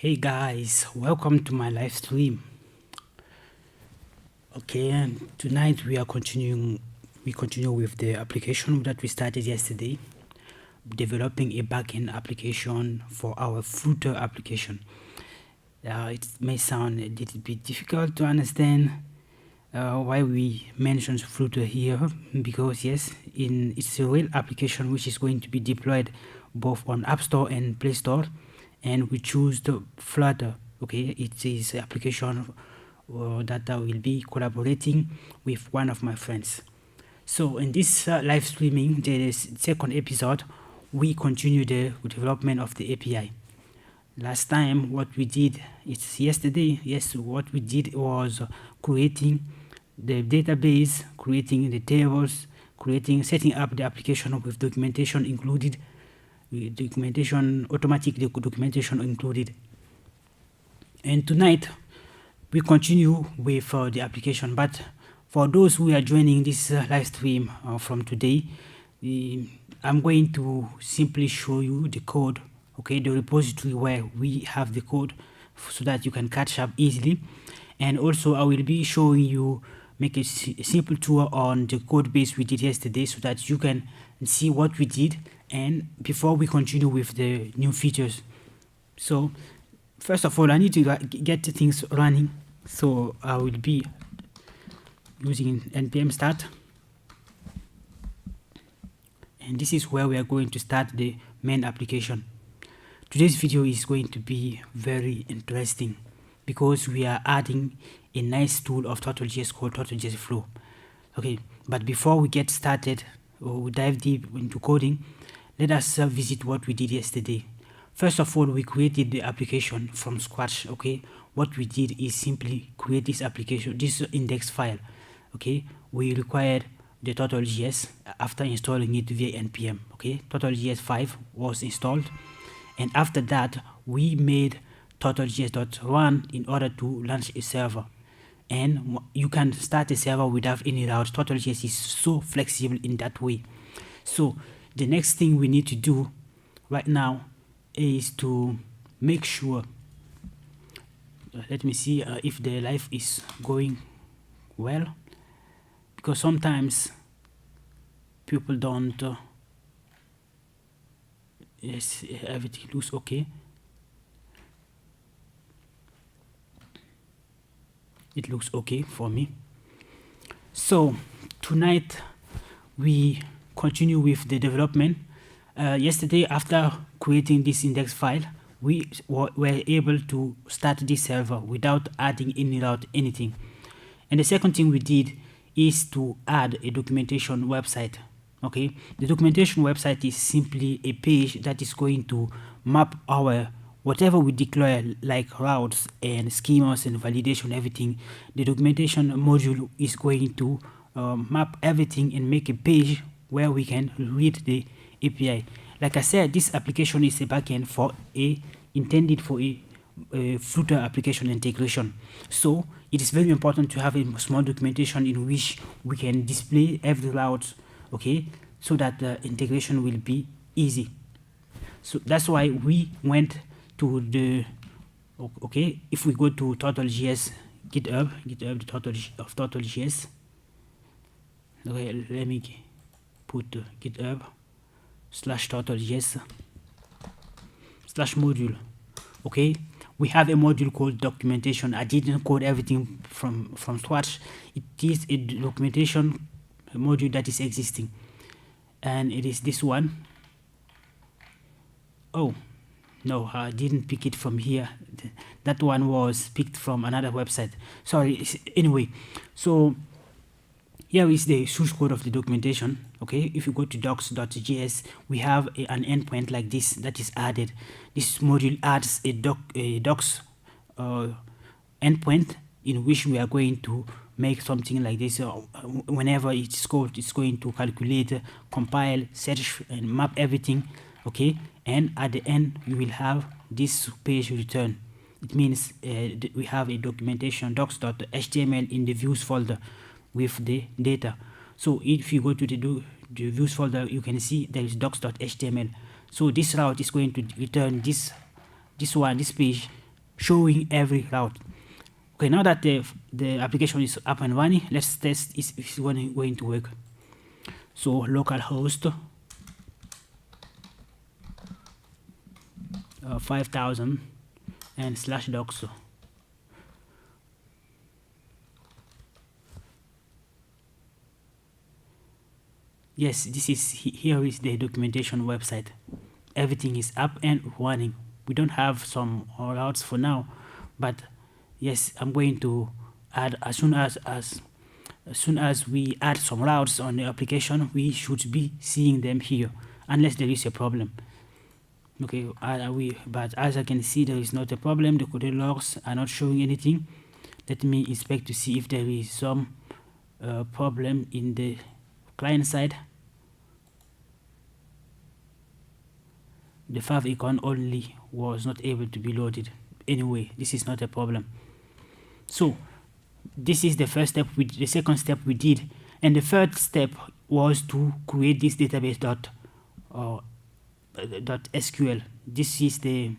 Hey guys, welcome to my live stream. Okay, and tonight we continue with the application that we started yesterday, developing a backend application for our Flutter application. It may sound a little bit difficult to understand why we mention Flutter here, because yes, it's a real application which is going to be deployed both on App Store and Play Store, and we choose the Flutter. Okay, it is an application that I will be collaborating with one of my friends. So in this live streaming, the second episode, we continue the development of the API. Last time, what we did, it's yesterday, yes, what we did was creating the database, creating the tables, setting up the application with documentation included, automatic documentation included. And tonight, we continue with the application, but for those who are joining this live stream from today, I'm going to simply show you the code, okay, the repository where we have the code, so that you can catch up easily. And also I will be showing you, make a simple tour on the code base we did yesterday, so that you can see what we did and before we continue with the new features. So first of all, I need to get things running. So I will be using npm start, and this is where we are going to start the main application. Today's video is going to be very interesting because we are adding a nice tool of Total.js called Total.js Flow. Okay, but before we get started or we dive deep into coding, let us visit what we did yesterday. First of all, we created the application from scratch. Okay, what we did is simply create this application, this index file. Okay, we required the Total.js after installing it via npm. Okay, Total.js 5 was installed, and after that we made Total.js.run in order to launch a server. And you can start a server without any route. Total.js is so flexible in that way. So the next thing we need to do right now is to make sure, let me see if the live is going well, because sometimes people don't yes, everything looks okay. It looks okay for me. So tonight we continue with the development. Yesterday, after creating this index file, we were able to start this server without adding any route, anything. And the second thing we did is to add a documentation website. Okay, the documentation website is simply a page that is going to map our whatever we declare, like routes and schemas and validation, everything. The documentation module is going to map everything and make a page where we can read the API. Like I said, this application is a backend intended for a Flutter application integration. So it is very important to have a small documentation in which we can display every route, okay, so that the integration will be easy. So that's why we went to the, okay, if we go to Total.js GitHub the Total.js. Okay, let me put GitHub /Total.js /module. Okay, we have a module called documentation. I didn't code everything from scratch. It is a documentation module that is existing, and it is this one. Oh no, I didn't pick it from here. That one was picked from another website. Sorry. Anyway, so here is the source code of the documentation. Okay, if you go to docs.js, we have an endpoint like this that is added. This module adds a docs endpoint in which we are going to make something like this. Whenever it's called, it's going to calculate, compile, search, and map everything. Okay, and at the end you will have this page return. It means we have a documentation docs.html in the views folder with the data. So if you go to the views folder, you can see there is docs.html. So this route is going to return this page showing every route. Okay, now that the application is up and running, let's test if it's going to work. So localhost 5000 and /docs. Yes, this is here is the documentation website. Everything is up and running. We don't have some routes for now, but yes, I'm going to add as soon as we add some routes on the application, we should be seeing them here, unless there is a problem. Okay, but as I can see, there is not a problem. The code logs are not showing anything. Let me inspect to see if there is some problem in the client side. The fav icon only was not able to be loaded. Anyway, this is not a problem. So this is the first step. The second step we did, and the third step was to create this database .sql. This is the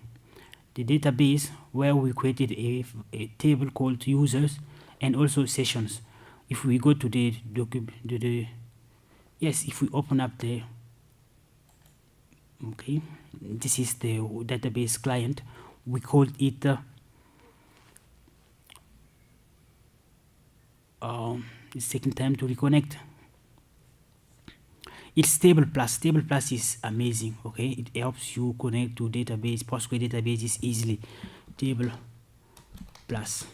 database where we created a table called users and also sessions. If we go to the document, yes, if we open up the, okay, this is the database client. We called it it's taking time to reconnect. It's Table Plus. Table Plus is amazing. Okay, it helps you connect to database, Postgre databases easily. Table Plus.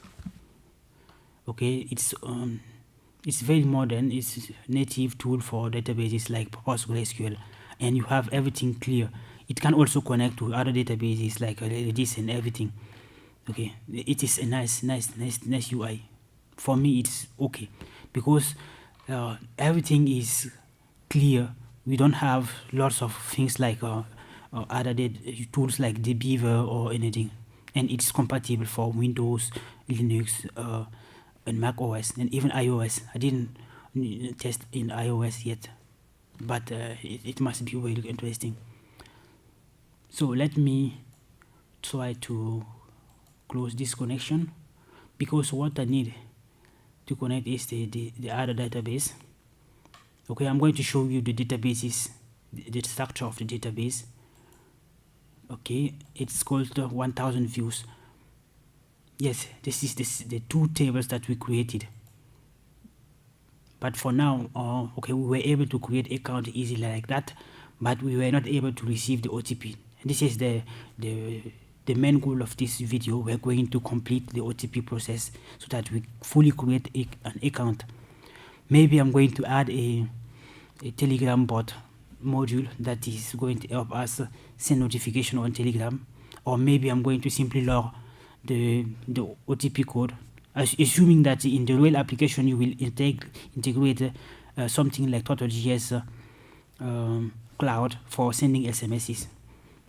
Okay, it's very modern. It's native tool for databases like PostgreSQL, and you have everything clear. It can also connect to other databases like Redis and everything. Okay, it is a nice UI. For me, it's okay because everything is clear. We don't have lots of things like other tools like the Beaver or anything, and it's compatible for Windows, Linux, and Mac OS, and even iOS. I didn't test in iOS yet, but it must be really interesting. So let me try to close this connection, because what I need to connect is the other database. Okay, I'm going to show you the databases, the structure of the database. Okay, it's called 1000 views. Yes, this is the two tables that we created. But for now, okay, we were able to create account easily like that, but we were not able to receive the OTP. And this is the main goal of this video. We're going to complete the OTP process so that we fully create an account. Maybe I'm going to add a Telegram bot module that is going to help us send notification on Telegram, or maybe I'm going to simply log the OTP code, assuming that in the real application you will integrate something like Total.js cloud for sending SMSs.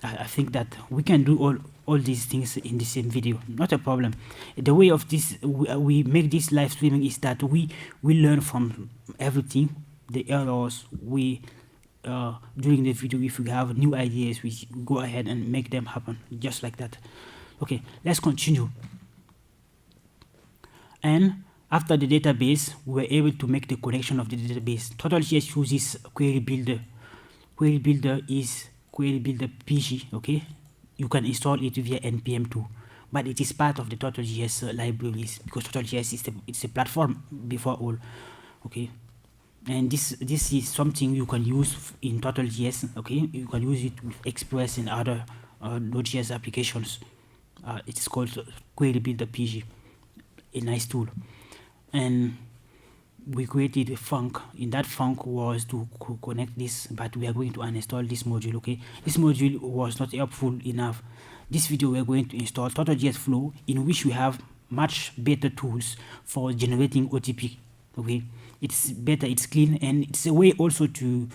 I think that we can do all these things in the same video, not a problem. The way of this, we make this live streaming is that we learn from everything, the errors we during the video. If we have new ideas, we go ahead and make them happen, just like that. Okay, let's continue. And after the database, we were able to make the connection of the database. Total.js uses query builder. Query builder is query builder PG. Okay, you can install it via npm2, but it is part of the Total.js libraries, because Total.js it's a platform before all. Okay, and this is something you can use in Total.js. Okay, you can use it with Express and other Node.js applications. It's called query builder PG, a nice tool. And we created a func. In that func was to connect this, but we are going to uninstall this module. Okay, this module was not helpful enough. This video we are going to install Total.js Flow, in which we have much better tools for generating OTP. Okay, it's better, it's clean, and it's a way also to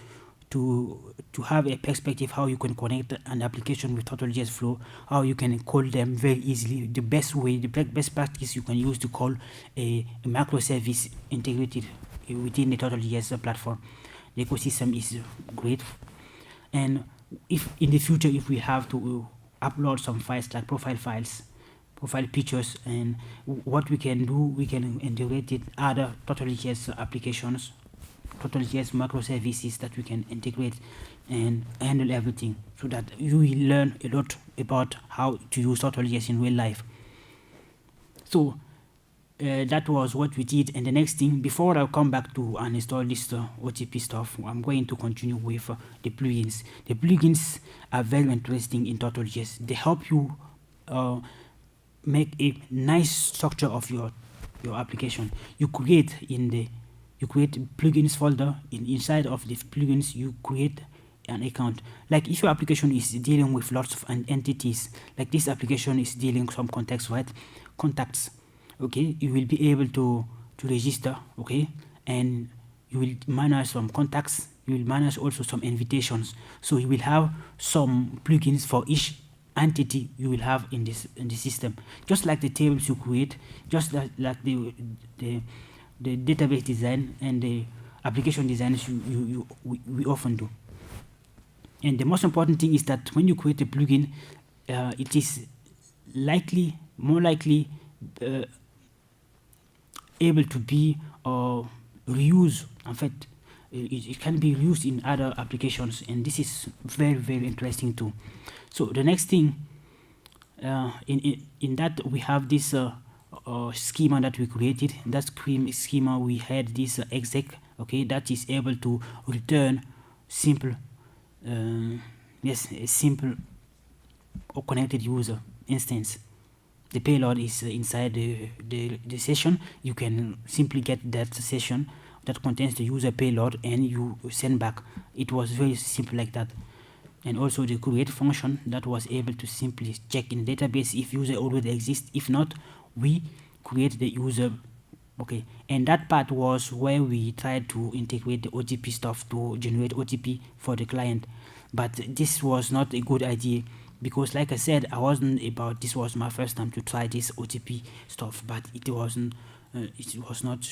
have a perspective how you can connect an application with Total.js Flow, how you can call them very easily. The best way, the best practice you can use to call a microservice integrated within the Total.js platform. The ecosystem is great, and if in the future if we have to upload some files like profile files, profile pictures. And what we can do, we can integrate it other Total.js applications, Total.js microservices that we can integrate and handle everything, so that you will learn a lot about how to use Total.js in real life. So that was what we did. And the next thing, before I come back to uninstall this OTP stuff, I'm going to continue with the plugins. The plugins are very interesting in Total.js. They help you make a nice structure of your application. You create plugins folder. Inside of the plugins, you create an account. Like if your application is dealing with lots of entities, like this application is dealing some contacts, right? Contacts. Okay, you will be able to register, okay, and you will manage some contacts. You will manage also some invitations. So you will have some plugins for each entity you will have in the system, just like the tables you create, just like the database design and the application designs we often do. And the most important thing is that when you create a plugin, it is more likely able to be reused. In fact, it can be used in other applications, and this is very, very interesting too. So the next thing, in that we have this schema that we created. In that schema we had this exec, okay, that is able to return simple a simple or connected user instance. The payload is inside the session. You can simply get that session that contains the user payload and you send back. It was very simple like that. And also the create function that was able to simply check in database if user already exists. If not, we create the user. Okay, and that part was where we tried to integrate the OTP stuff to generate OTP for the client. But this was not a good idea, because like I said, this was my first time to try this OTP stuff, but it was not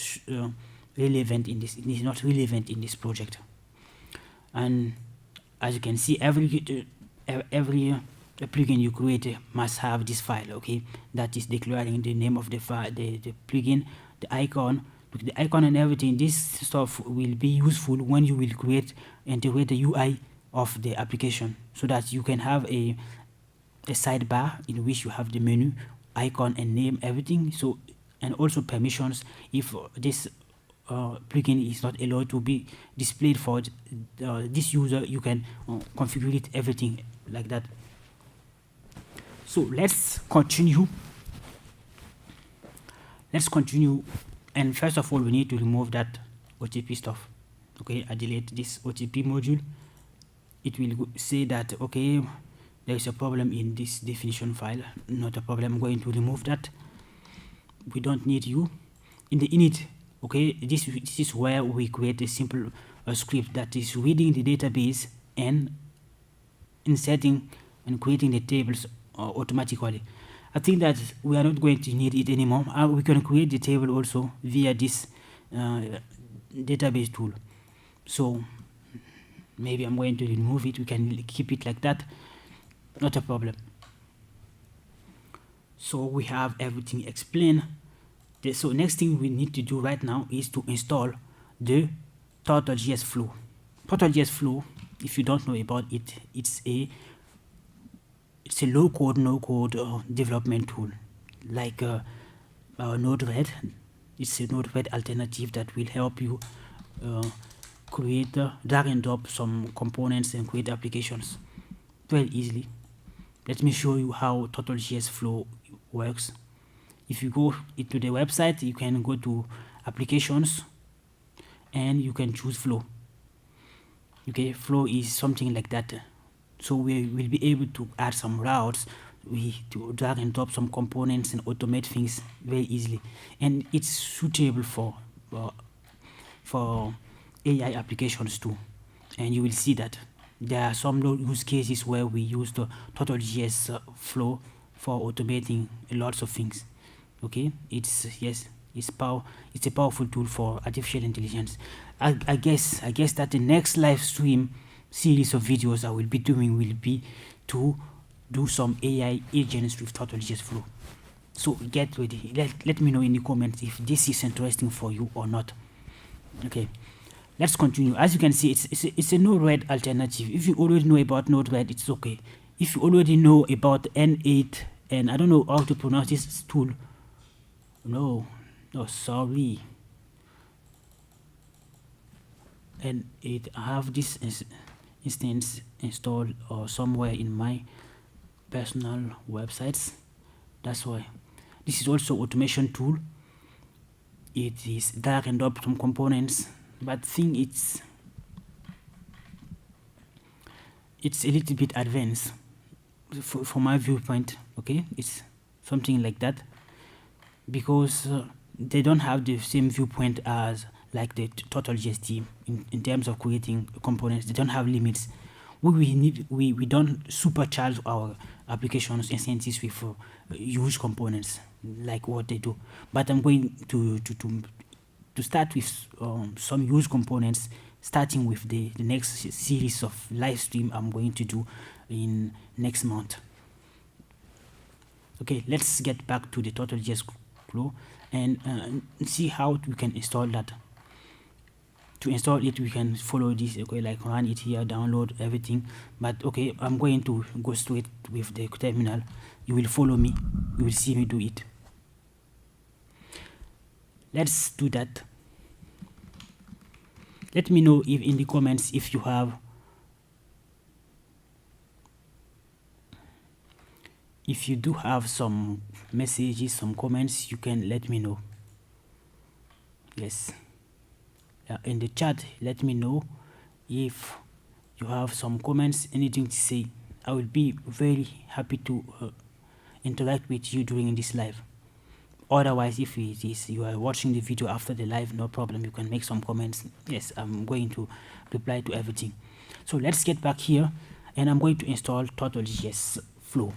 relevant in this. It is not relevant in this project. And as you can see, every plugin you create must have this file, okay, that is declaring the name of the file, the plugin, the icon and everything. This stuff will be useful when you will integrate the UI of the application, so that you can have a sidebar in which you have the menu, icon and name, everything. So, and also permissions. If this plugin is not allowed to be displayed for this user, you can configure it, everything like that. So let's continue. And first of all, we need to remove that OTP stuff. Okay, I delete this OTP module. It will say that, okay, there is a problem in this definition file. Not a problem. I'm going to remove that. We don't need you. In the init, okay, this is where we create a simple script that is reading the database and inserting and creating the tables automatically. I think that we are not going to need it anymore. We can create the table also via this database tool. So maybe I'm going to remove it. We can keep it like that. Not a problem. So we have everything explained. So next thing we need to do right now is to install the Total.js Flow. Total.js Flow, if you don't know about it, it's a low-code, no-code development tool, like Node-RED. It's a Node-RED alternative that will help you create, drag and drop some components and create applications very easily. Let me show you how Total.js Flow works. If you go into the website, you can go to applications and you can choose Flow. Okay, Flow is something like that. So we will be able to add some routes, to drag and drop some components and automate things very easily. And it's suitable for AI applications too. And you will see that there are some use cases where we use the Total.js Flow for automating lots of things. Okay, it's a powerful tool for artificial intelligence. I guess that the next live stream series of videos I will be doing will be to do some AI agents with Total.js Flow. So get ready. Let me know in the comments if this is interesting for you or not. Okay, let's continue. As you can see, it's a Node-RED alternative. If you already know about Node-RED, it's okay. If you already know about N8, and I don't know how to pronounce this tool. No, sorry. N8, I have this instance installed or somewhere in my personal websites. That's why. This is also automation tool. It is drag and drop some components, but thing it's a little bit advanced from my viewpoint. Okay, it's something like that, because they don't have the same viewpoint as like the Total.js team in terms of creating components. They don't have limits. We don't supercharge our applications instances with huge components like what they do. But I'm going to start with some huge components, starting with the next series of live stream I'm going to do in next month. Okay, let's get back to the Total.js flow and see how we can install that. To install it, we can follow this, okay, like run it here, download everything. But okay, I'm going to go straight with the terminal. You will follow me, you will see me do it. Let's do that. Let me know if in the comments if you have if you do have some messages, some comments, you can let me know. Yes, in the chat, let me know if you have some comments, anything to say. I will be very happy to interact with you during this live. Otherwise, if it is you are watching the video after the live, no problem, you can make some comments. Yes, I'm going to reply to everything. So let's get back here, and I'm going to install Total.js flow.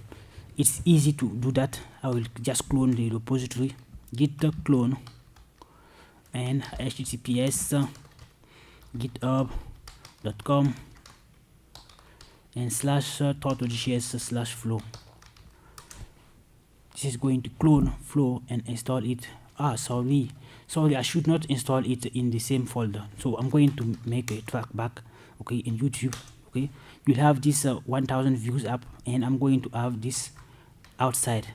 It's easy to do that. I will just clone the repository, git the clone, and https github.com and /total.js/flow. This is going to clone flow and install it. Sorry, I should not install it in the same folder. So I'm going to make a track back, okay, in YouTube. Okay, you'll have this 1000 views app, and I'm going to have this outside,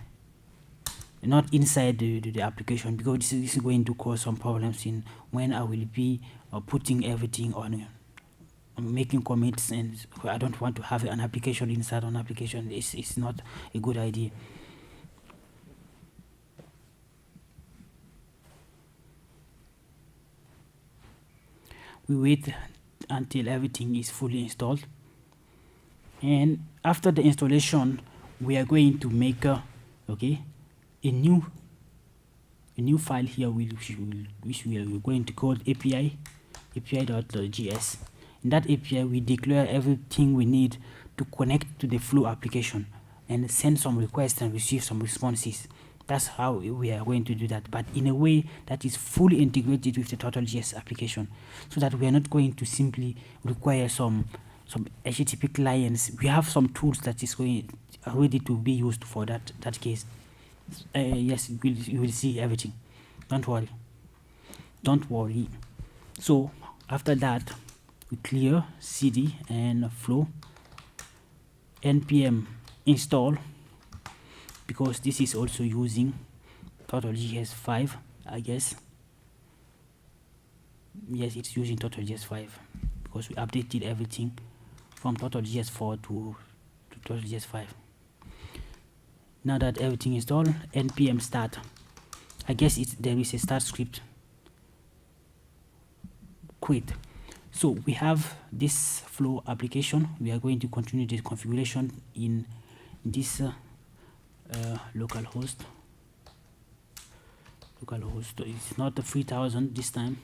not inside the application, because this is going to cause some problems in when I will be putting everything on making commits, and I don't want to have an application inside an application. It's not a good idea. We wait until everything is fully installed, and after the installation we are going to make a new file here which we are going to call api.js. In that API we declare everything we need to connect to the flow application and send some requests and receive some responses. That's how we are going to do that, but in a way that is fully integrated with the Total.js application, so that we are not going to simply require some HTTP clients. We have some tools that is ready to be used for that case. Yes, you will see everything. Don't worry. So after that, we clear cd and flow npm install, because this is also using Total.js 5, I guess. Yes, it's using Total.js 5 because we updated everything from Total.js 4 to Total.js 5. Now that everything is installed, npm start. I guess there is a start script. Quit. So we have this flow application. We are going to continue the configuration in this localhost. It's not the 3000 this time.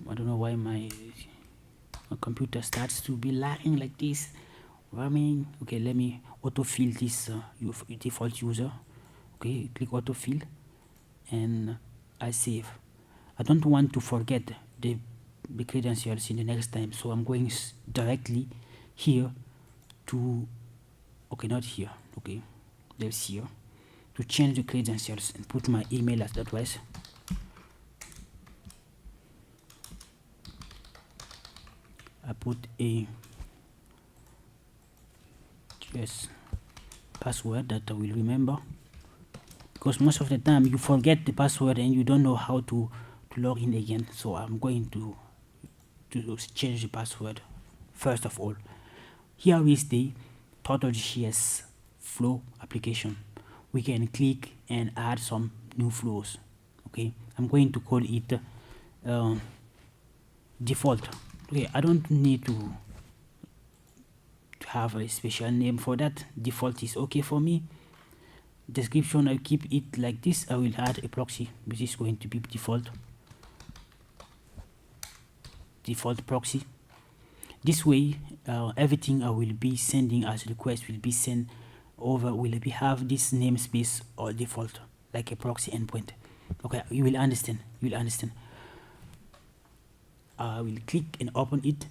I don't know why my computer starts to be lagging like this. Okay, let me autofill this default user. Okay, click autofill and I save. I don't want to forget the credentials in the next time, so I'm going directly here to okay, not here, okay, there's here, to change the credentials and put my email as address. I put a just password that I will remember, because most of the time you forget the password and you don't know how to log in again. So I'm going to change the password first of all. Here is the Total.js flow application. We can click and add some new flows. Okay, I'm going to call it default. Okay, I don't need to have a special name for that. Default is okay for me. Description, I keep it like this. I will add a proxy, which is going to be default proxy. This way, everything I will be sending as request will be sent over, will be have this namespace or default, like a proxy endpoint. Okay, you will understand. I will click and open it.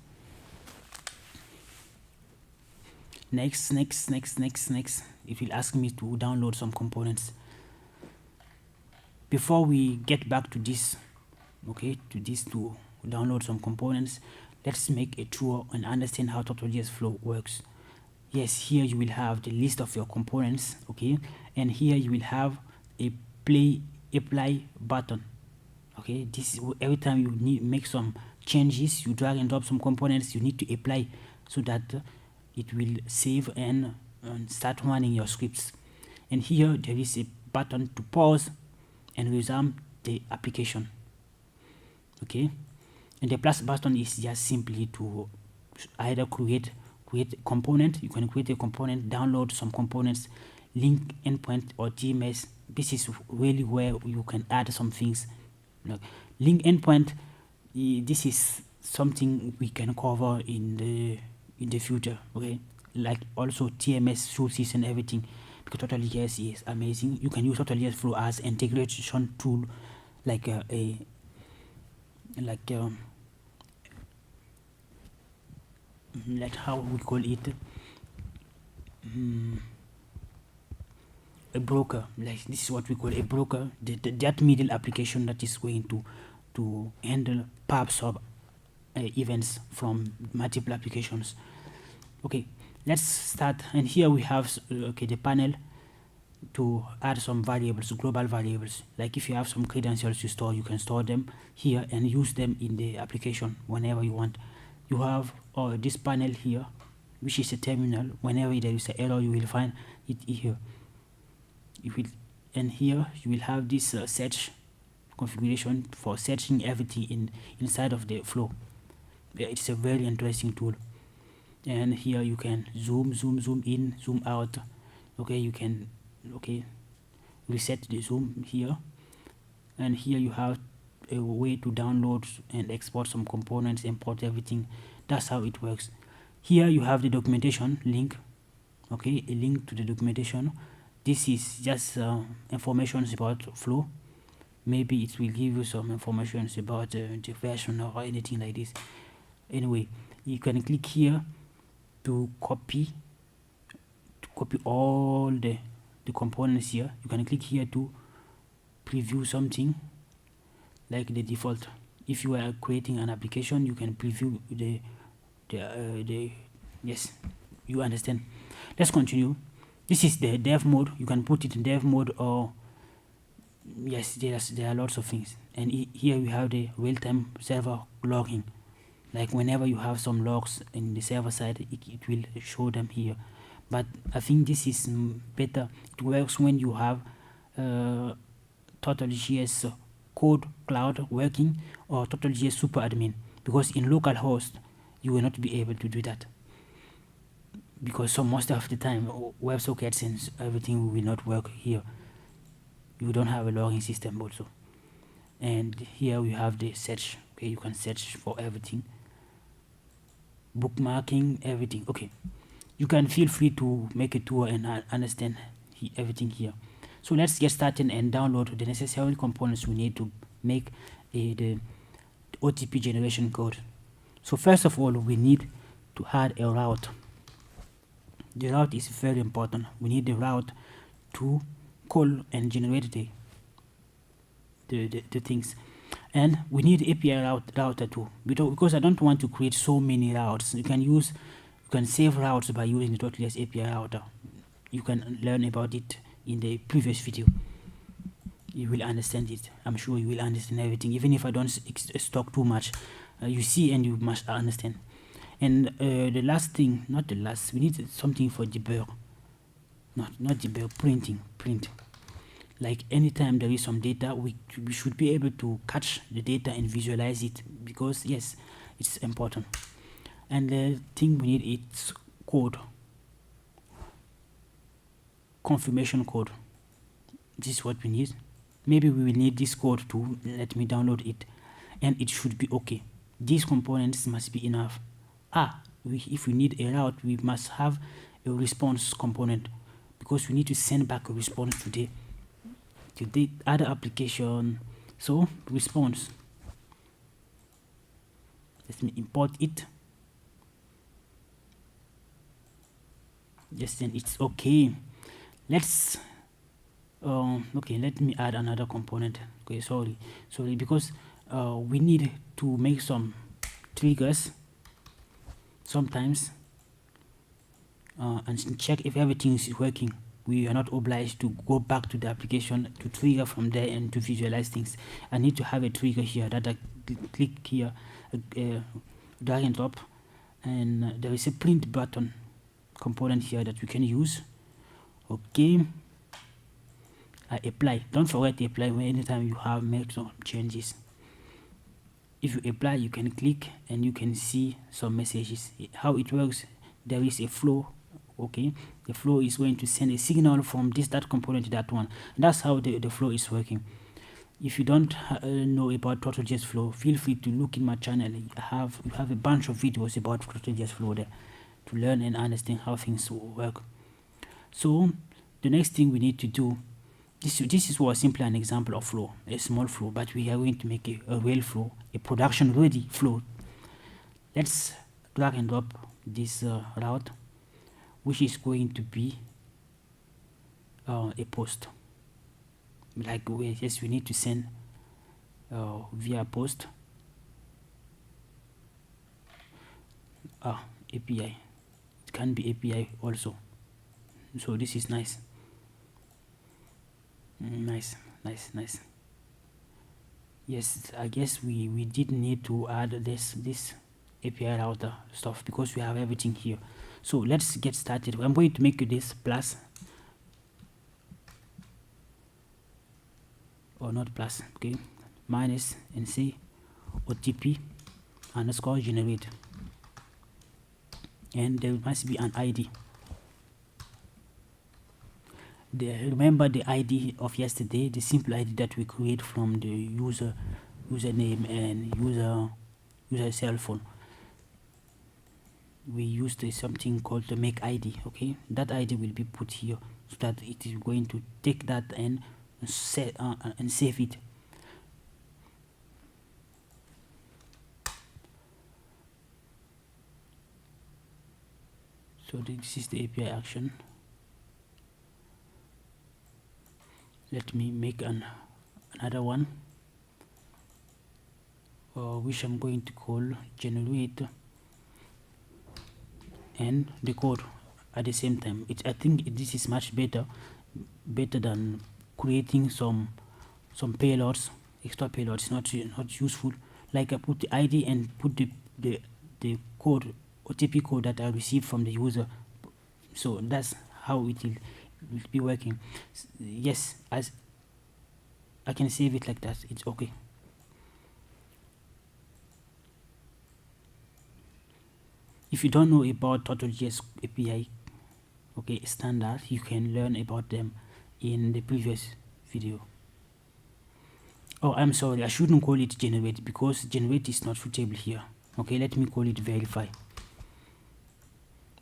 Next. It will ask me to download some components. Before we get back to this, okay, to download some components, let's make a tour and understand how Total.js Flow works. Yes, here you will have the list of your components, okay, and here you will have a apply button. Okay, this is every time you need make some changes, you drag and drop some components, you need to apply so that it will save and start running your scripts. And here there is a button to pause and resume the application. Okay, and the plus button is just simply to either create a component. You can create a component, download some components, link endpoint or TMS. This is really where you can add some things. Like link endpoint, this is something we can cover in the future. Okay, like also TMS, sources and everything, because Total.js is amazing. You can use Total.js Flow as integration tool, like like how we call it, a broker. Like this is what we call a broker, that middle application that is going to handle pubs of events from multiple applications. Okay, let's start. And here we have the panel to add some variables, global variables. Like if you have some credentials to store, you can store them here and use them in the application whenever you want. You have this panel here, which is a terminal. Whenever there is an error, you will find it here. And here you will have this search configuration for searching everything inside of the flow. It's a very interesting tool. And here you can zoom in, zoom out. Okay, you can reset the zoom here. And here you have a way to download and export some components, import everything. That's how it works. Here you have the documentation link. Okay, a link to the documentation. This is just information about flow. Maybe it will give you some information about the version or anything like this. Anyway, you can click here to copy all the components here. You can click here to preview something like the default. If you are creating an application, you can preview the yes, you understand. Let's continue. This is the dev mode. You can put it in dev mode, or yes, there are lots of things. And here we have the real-time server logging. Like whenever you have some logs in the server side, it will show them here. But I think this is better. It works when you have Total.js code cloud working or Total.js super admin, because in localhost you will not be able to do that, because most of the time WebSockets and everything will not work here. You don't have a logging system also. And here we have the search. Okay, you can search for everything, bookmarking, everything. Okay, you can feel free to make a tour and understand everything here. So let's get started and download the necessary components we need to make the OTP generation code. So first of all, we need to add a route. The route is very important. We need the route to call and generate the things. And we need API router too, because I don't want to create so many routes. You can save routes by using the Total.js API router. You can learn about it in the previous video. You will understand it. I'm sure you will understand everything, even if I don't talk too much. You see and you must understand. And the last thing, not the last, we need something for debug. Not debug, print. Like anytime there is some data, we should be able to catch the data and visualize it, because yes, it's important. And the thing we need is code, confirmation code. This is what we need. Maybe we will need this code to let me download it, and it should be okay. These components must be enough. If we need a route, we must have a response component, because we need to send back a response to the other application. So response, let me import it. Yes, then it's okay. Let's okay, let me add another component. Okay, sorry, because we need to make some triggers sometimes and check if everything is working. We are not obliged to go back to the application to trigger from there and to visualize things. I need to have a trigger here that I click here, drag and drop, and there is a print button component here that we can use. Okay, I apply. Don't forget to apply anytime you have made some changes. If you apply, you can click and you can see some messages. How it works, there is a flow. Okay, the flow is going to send a signal from that component to that one. And that's how the flow is working. If you don't know about Total.js flow, feel free to look in my channel. You have a bunch of videos about Total.js flow there to learn and understand how things work. So the next thing we need to do, this was simply an example of flow, a small flow, but we are going to make a real flow, a production ready flow. Let's drag and drop this route, which is going to be a post. Like yes, we need to send via post API. It can be API also. So this is nice. Nice. Yes, I guess we did need to add this API router stuff because we have everything here. So let's get started. I'm going to make this plus, or not plus, okay, minus nc otp underscore generate, and there must be an ID. Remember the ID of yesterday, the simple ID that we create from the username and user cell phone. We used something called the make ID. Okay, that ID will be put here so that it is going to take that and set and save it. So this is the API action. Let me make another one, which I'm going to call generate and the code at the same time. I think this is much better than creating some payloads, extra payloads. Not useful. Like I put the ID and put the code, OTP code that I received from the user. So that's how it will be working. Yes, as I can save it like that, it's okay. If you don't know about Total.js API, okay, standard, you can learn about them in the previous video. Oh, I'm sorry, I shouldn't call it generate because generate is not suitable here. Okay, let me call it verify.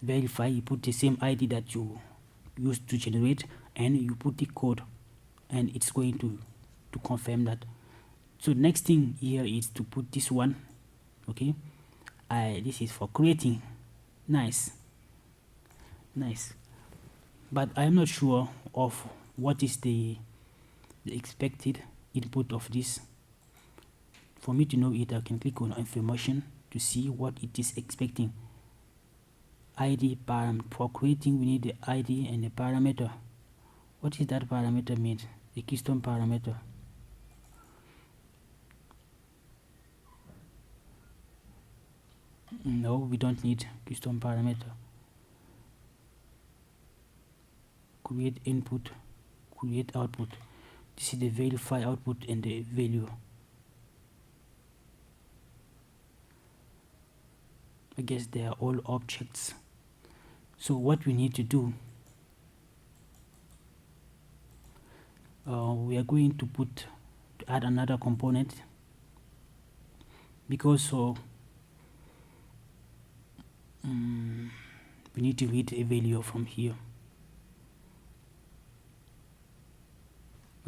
Verify, you put the same ID that you used to generate and you put the code, and it's going to confirm that. So next thing here is to put this one. Okay, this is for creating. Nice. Nice. But I am not sure of what is the expected input of this. For me to know it, I can click on information to see what it is expecting. ID param. For creating, we need the ID and the parameter. What is that parameter mean? A custom parameter. No, we don't need custom parameter. Create input, create output. This is the verify output and the value. I guess they are all objects. So what we need to do, we are going to add another component, because we need to read a value from here.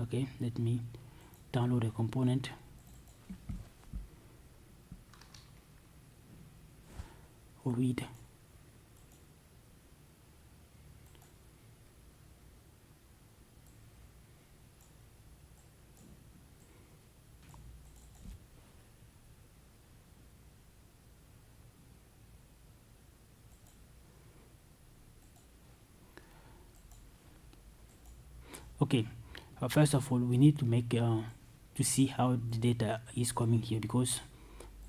Okay, let me download a component. Read. Okay, first of all, we need to make to see how the data is coming here, because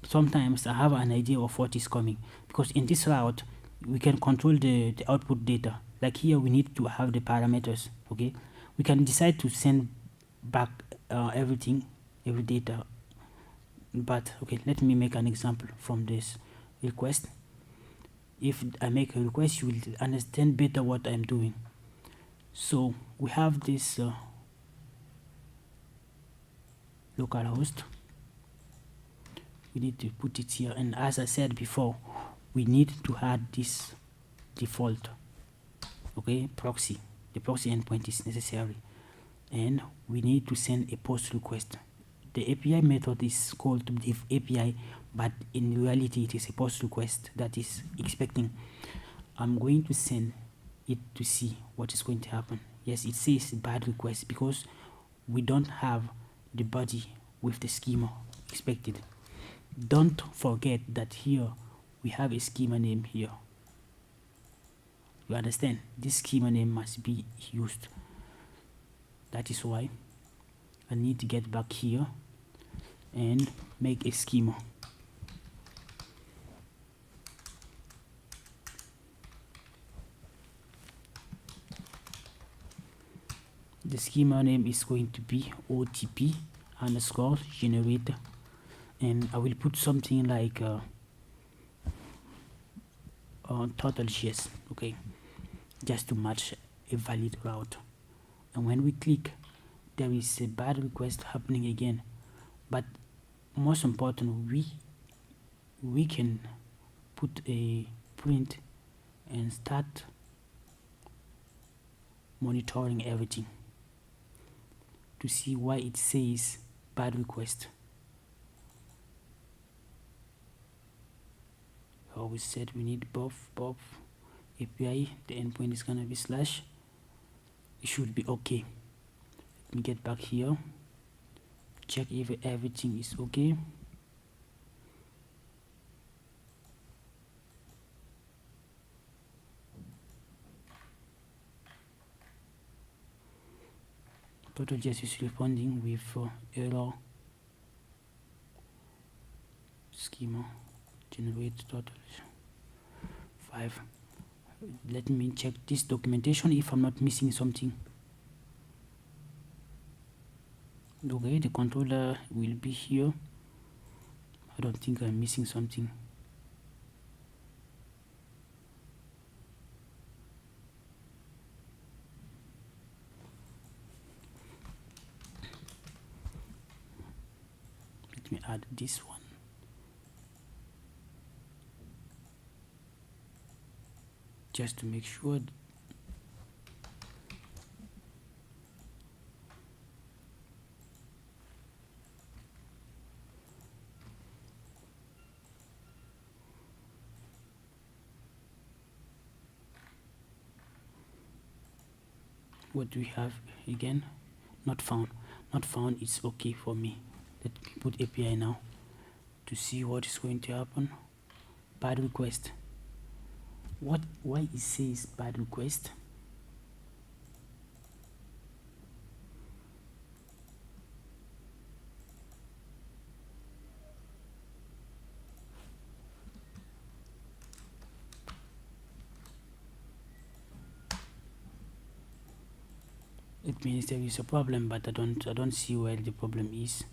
sometimes I have an idea of what is coming, because in this route we can control the output data. Like here we need to have the parameters. Okay, we can decide to send back every data, but okay, let me make an example from this request. If I make a request, you will understand better what I'm doing. So we have this localhost. We need to put it here, and as I said before, we need to add this default, okay, proxy. The proxy endpoint is necessary, and we need to send a post request. The API method is called the API, but in reality it is a post request that is expecting. I'm going to send it to see what is going to happen. Yes, it says bad request because we don't have the body with the schema expected. Don't forget that here we have a schema name here. You understand? This schema name must be used. That is why I need to get back here and make a schema. The schema name is going to be OTP underscore generator, and I will put something like Total.js, okay, just to match a valid route. And when we click, there is a bad request happening again, but most important, we can put a print and start monitoring everything to see why it says bad request. I always said we need both API. The endpoint is gonna be slash. It should be okay. Let me get back here, check if everything is okay. Total.js is responding with error schema generate total 5. Let me check this documentation if I'm not missing something. Okay, the controller will be here. I don't think I'm missing something. Let me add this one. Just to make sure. what do we have again? Not found. Not found. It's okay for me. Let me put API now to see what is going to happen. Bad request. Why it says bad request? It means there is a problem, but I don't see where the problem is.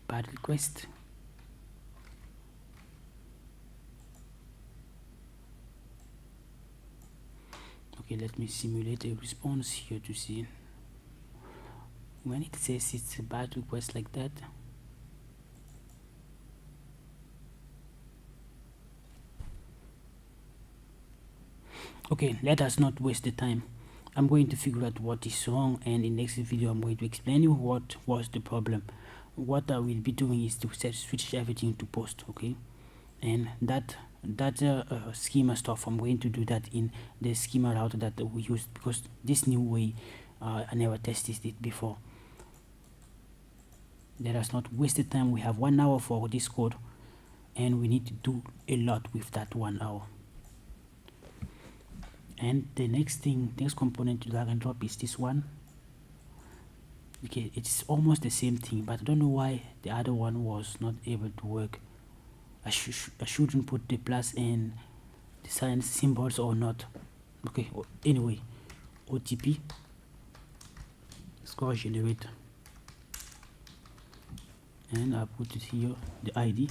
Bad request. Okay, let me simulate a response here to see when it says it's a bad request like that. Okay, let us not waste the time. I'm going to figure out what is wrong, and in the next video I'm going to explain you what was the problem. What I will be doing is to switch everything to post, okay? And that schema stuff, I'm going to do that in the schema router that we used, because this new way I never tested it before. Let us not waste the time. We have 1 hour for this code, and we need to do a lot with that 1 hour. And the next component to drag and drop is this one. Okay, it's almost the same thing, but I don't know why the other one was not able to work. I shouldn't put the plus and the sign symbols or not. Okay, anyway, OTP score generate, and I put it here, the ID.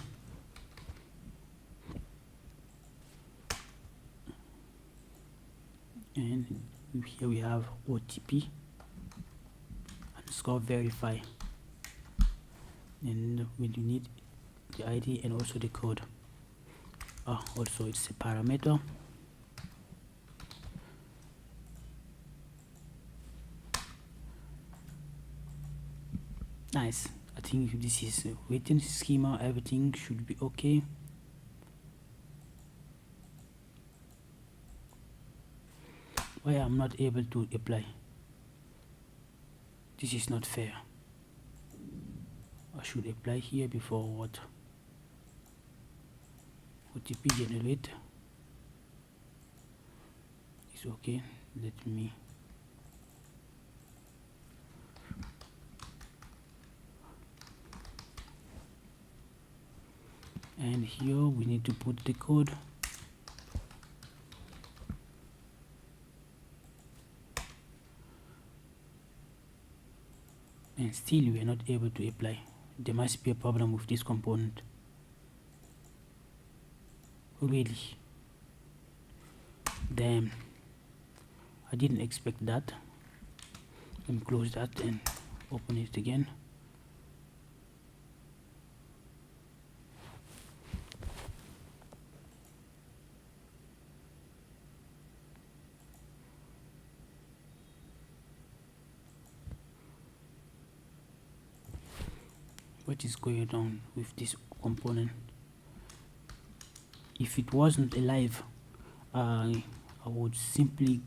And here we have OTP underscore verify, and we need the ID and also the code. Also it's a parameter. Nice. I think this is a written schema. Everything should be okay. Why I'm not able to apply? This is not fair. I should apply here before what? OTP generate is okay. Let me and here we need to put the code. And still we are not able to apply. There must be a problem with this component. Really? Damn, I didn't expect that. Let me close that and open it again. What is going on with this component? If it wasn't alive, I would simply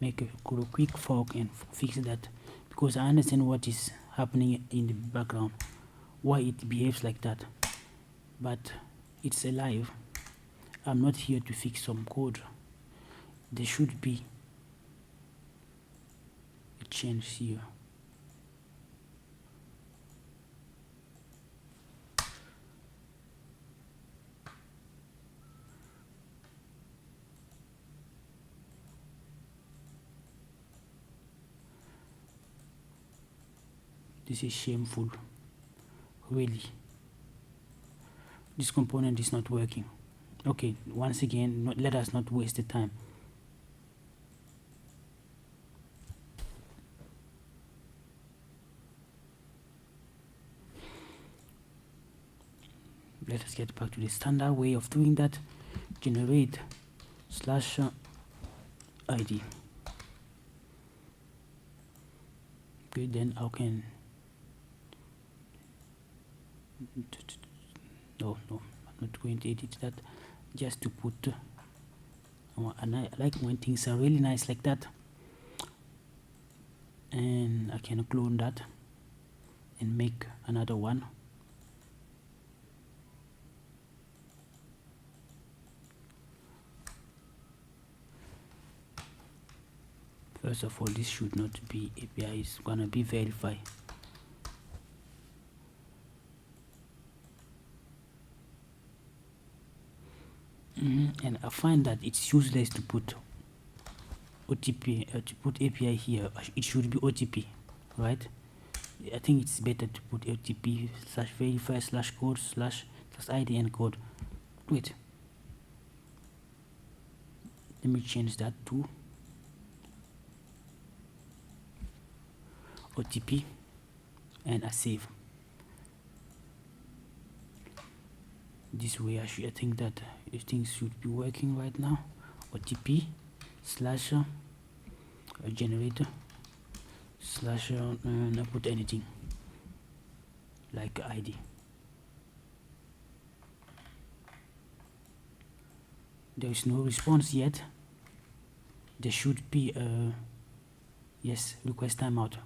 make a quick fork and fix that, because I understand what is happening in the background, why it behaves like that, but it's alive. I'm not here to fix some code. There should be a change here. This is shameful, really. This component is not working. Okay, once again, let us not waste the time. Let us get back to the standard way of doing that. Generate /ID. Okay, then I can no, I'm not going to edit that, just to put and I like when things are really nice like that. I can clone that and make another one. First of all, this should not be API, it's gonna be verify. And I find that it's useless to put OTP, to put API here. It should be OTP, right? I think it's better to put OTP slash verify slash code slash ID and code. Wait, let me change that to OTP and I save. This way I think that things should be working right now. OTP slash generator slash not put anything like ID. There is no response yet. There should be a yes, request timeout.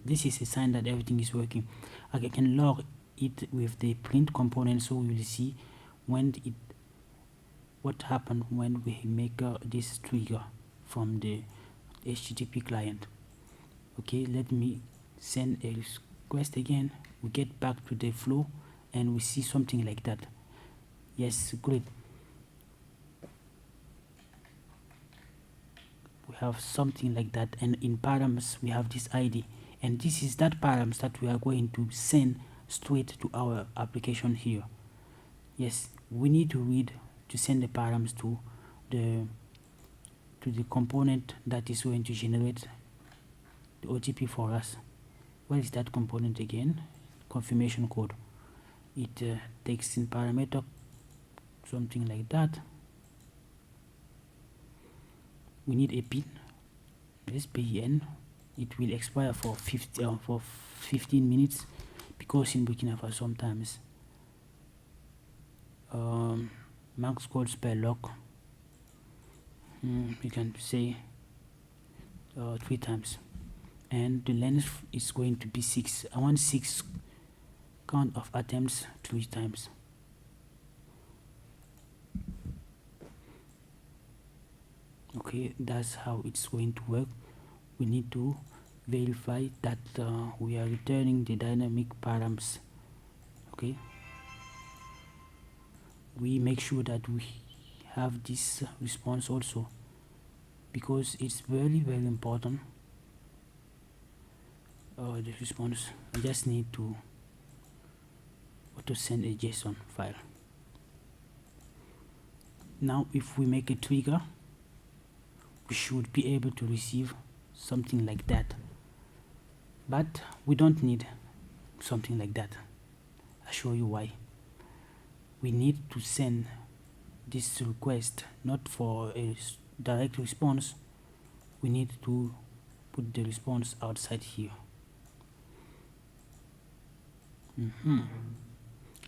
This is a sign that everything is working. I can log it with the print component, so we will see when what happened when we make this trigger from the HTTP client. Okay, let me send a request again. We get back to the flow and we see something like that. Yes, great. We have something like that, and in params we have this ID, and this is that params that we are going to send straight to our application here. Yes, we need to read to send the params to the component that is going to generate the OTP for us. What is that component again? Confirmation code. It takes in parameter something like that. We need a pin. This PIN. It will expire for 15 minutes, because in Burkina Faso sometimes max calls per lock. You can say 3 times, and the length is going to be 6. I want 6 count of attempts 3 times. Okay, that's how it's going to work. We need to verify that we are returning the dynamic params. Okay, we make sure that we have this response also, because it's very important. The response, I just need to auto send a JSON file. Now if we make a trigger, we should be able to receive something like that, but we don't need something like that. I'll show you why. We need to send this request not for a direct response. We need to put the response outside here,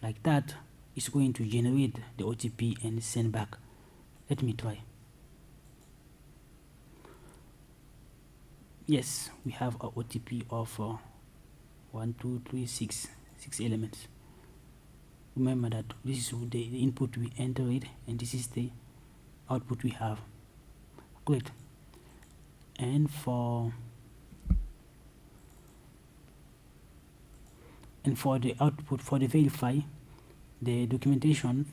like that. It's going to generate the OTP and send back. Let me try. Yes, we have a OTP of 1 2 3 6 elements. Remember that this is the input we entered, and this is the output we have. Great. And for the output, for the verify, the documentation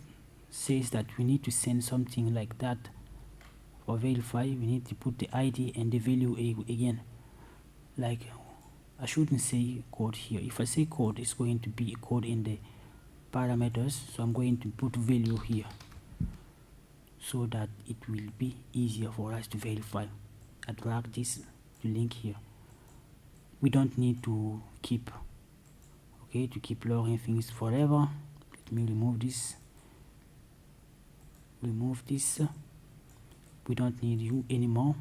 says that we need to send something like that. For verify, we need to put the ID and the value again. Like, I shouldn't say code here. If I say code, it's going to be a code in the parameters, so I'm going to put value here so that it will be easier for us to verify. I drag this link here. We don't need to keep logging things forever. Let me remove this. We don't need you anymore.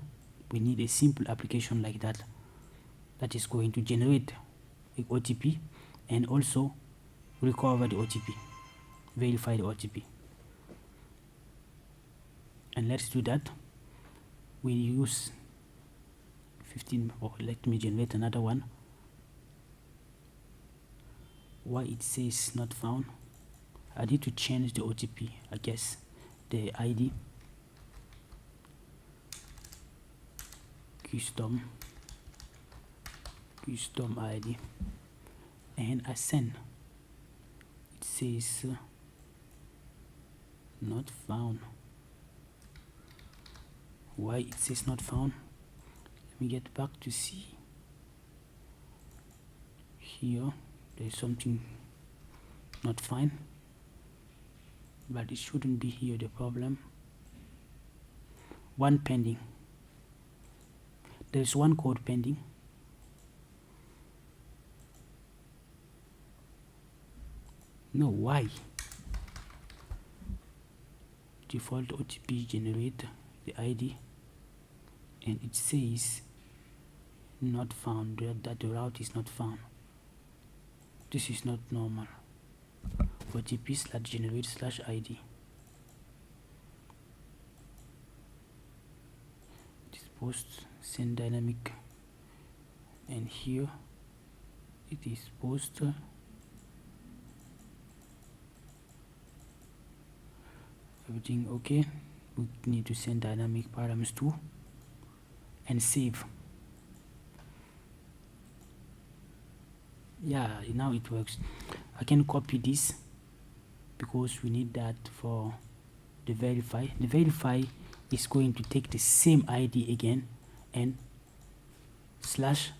We need a simple application like that is going to generate a OTP and also recover the OTP, verify the OTP. And let's do that. We use 15, or let me generate another one. why it says not found. I need to change the OTP, I guess, the ID. Custom ID, and I send. It says not found. Why it says not found? Let me get back to see. Here there's something not fine, but it shouldn't be here the problem. One pending. There's one code pending. No, why? Default OTP generate the ID, and it says not found, that the route is not found. This is not normal. OTP/generate/ID. This post send dynamic, and here it is post. Everything okay. We need to send dynamic params too, and save. Yeah, now it works. I can copy this because we need that for the verify. The verify is going to take the same ID again and slash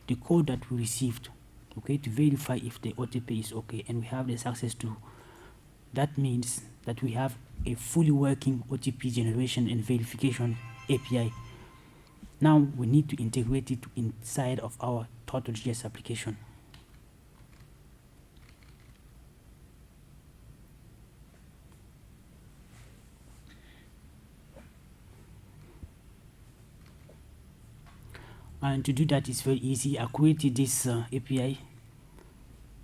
the code that we received, okay, to verify if the OTP is okay, and we have this access to. That means that we have a fully working OTP generation and verification API. Now we need to integrate it inside of our Total.js application. And to do that is very easy. I created this API.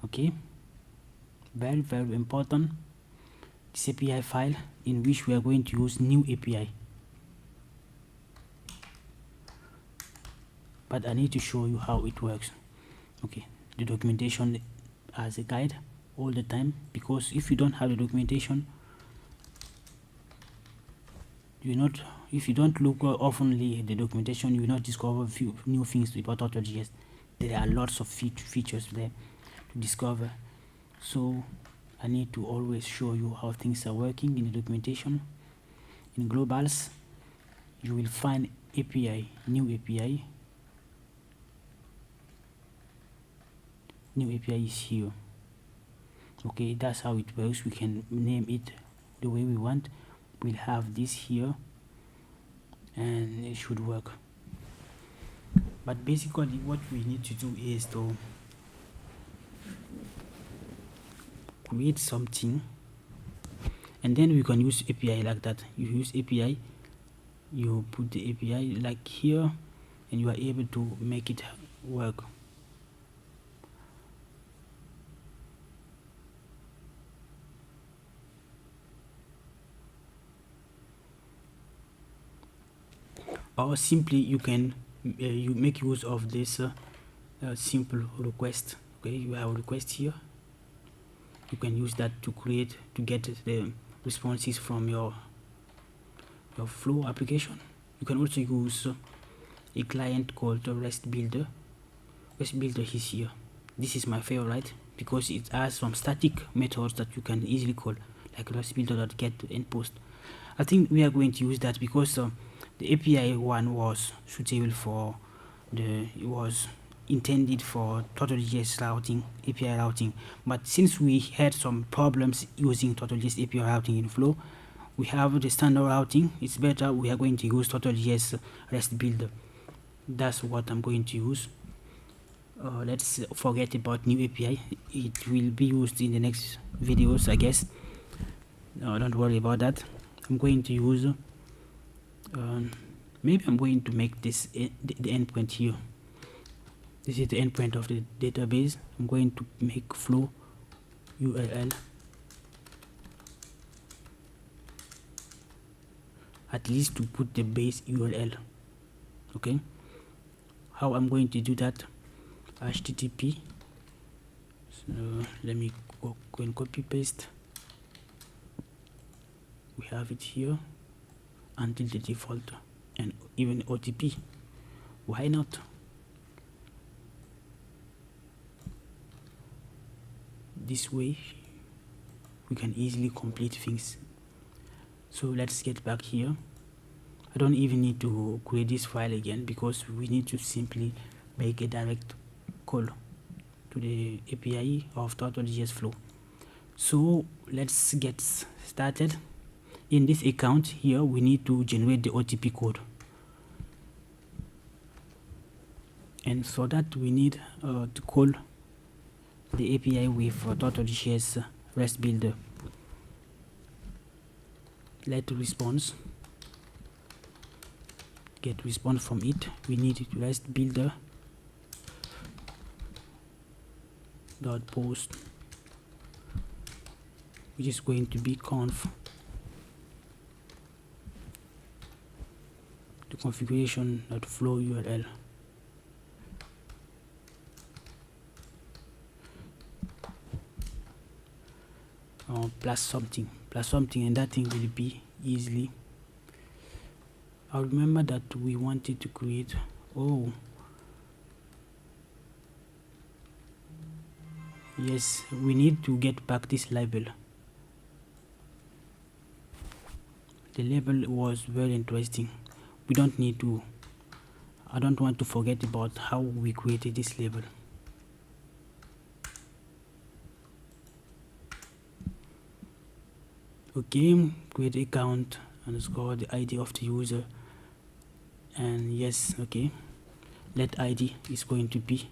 Okay, very important. This API file in which we are going to use new API. But I need to show you how it works. Okay, the documentation as a guide all the time, because if you don't have the documentation, if you don't look oftenly at the documentation, you will not discover few new things about Total.js. There are lots of features there to discover, so I need to always show you how things are working in the documentation. In globals, you will find API, new API. New API is here. Okay, that's how it works. We can name it the way we want. We'll have this here, and it should work. But basically what we need to do is to create something, and then we can use API like that. You use API, you put the API like here, and you are able to make it work. Or simply you can you make use of this simple request. Okay, you have a request here. You can use that to get the responses from your Flow application. You can also use a client called REST Builder. REST Builder is here. This is my favorite because it has some static methods that you can easily call, like REST Builder.get and post. I think we are going to use that because the API one was suitable for it was intended for Total.js routing, API routing. But since we had some problems using Total.js API routing in Flow, we have the standard routing. It's better. We are going to use Total.js REST Builder. That's what I'm going to use. Let's forget about new API. It will be used in the next videos, I guess. Don't worry about that. I'm going to use maybe I'm going to make this the endpoint here. This is the endpoint of the database. I'm going to make flow URL, at least to put the base URL. Okay, how I'm going to do that? HTTP So let me go and copy paste. We have it here until the default and even OTP. Why not? This way we can easily complete things. So let's get back here. I don't even need to create this file again because we need to simply make a direct call to the API of Total.js Flow. So let's get started. In this account here, we need to generate the OTP code. And for that, we need to call the API with Total.js REST builder. Let response, get response from it. We need REST builder dot post, which is going to be conf the configuration dot flow URL. Plus something, and that thing will be easily. I remember that we wanted to create, yes, we need to get back this label. The label was very interesting. We don't need to, I don't want to forget about how we created this label. Okay, create account underscore the ID of the user, and yes, okay, let ID is going to be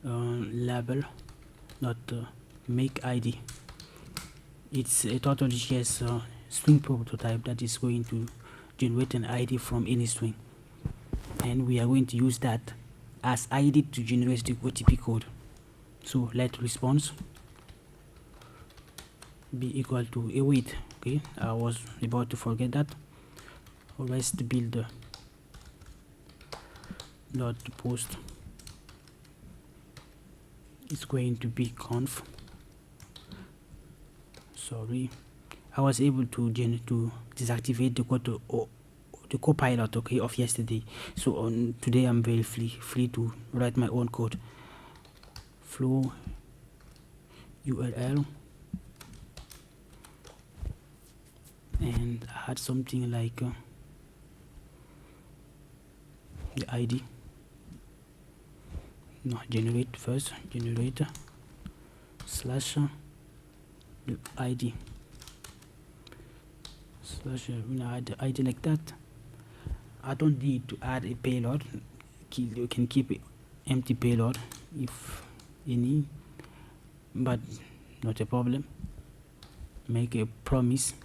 label not make ID. It's a Total.js string prototype that is going to generate an ID from any string, and we are going to use that as ID to generate the OTP code. So let response be equal to await. Okay, I was about to forget that. REST builder dot post is going to be conf. Sorry, I was able to deactivate the copilot, okay, of yesterday. So on today I'm very free to write my own code. Flow URL, and add something like the ID. No, generate first, generator slash the ID slash add the ID like that. I don't need to add a payload. You can keep it empty payload if any, but not a problem. Make a promise.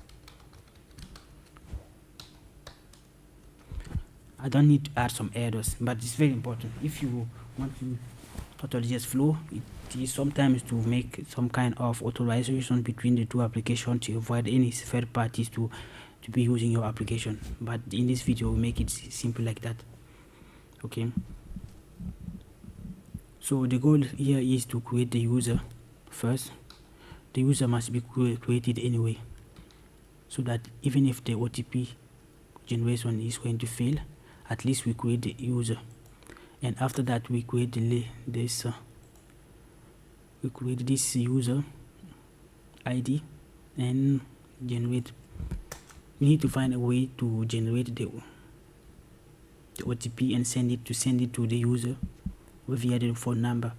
I don't need to add some errors, but it's very important. If you want to Total.js Flow, it is sometimes to make some kind of authorization between the two applications to avoid any third parties to be using your application. But in this video, we make it simple like that. Okay. So the goal here is to create the user first. The user must be created anyway, so that even if the OTP generation is going to fail, at least we create the user. And after that, we create this user ID and generate. We need to find a way to generate the OTP and send it to the user via the phone number.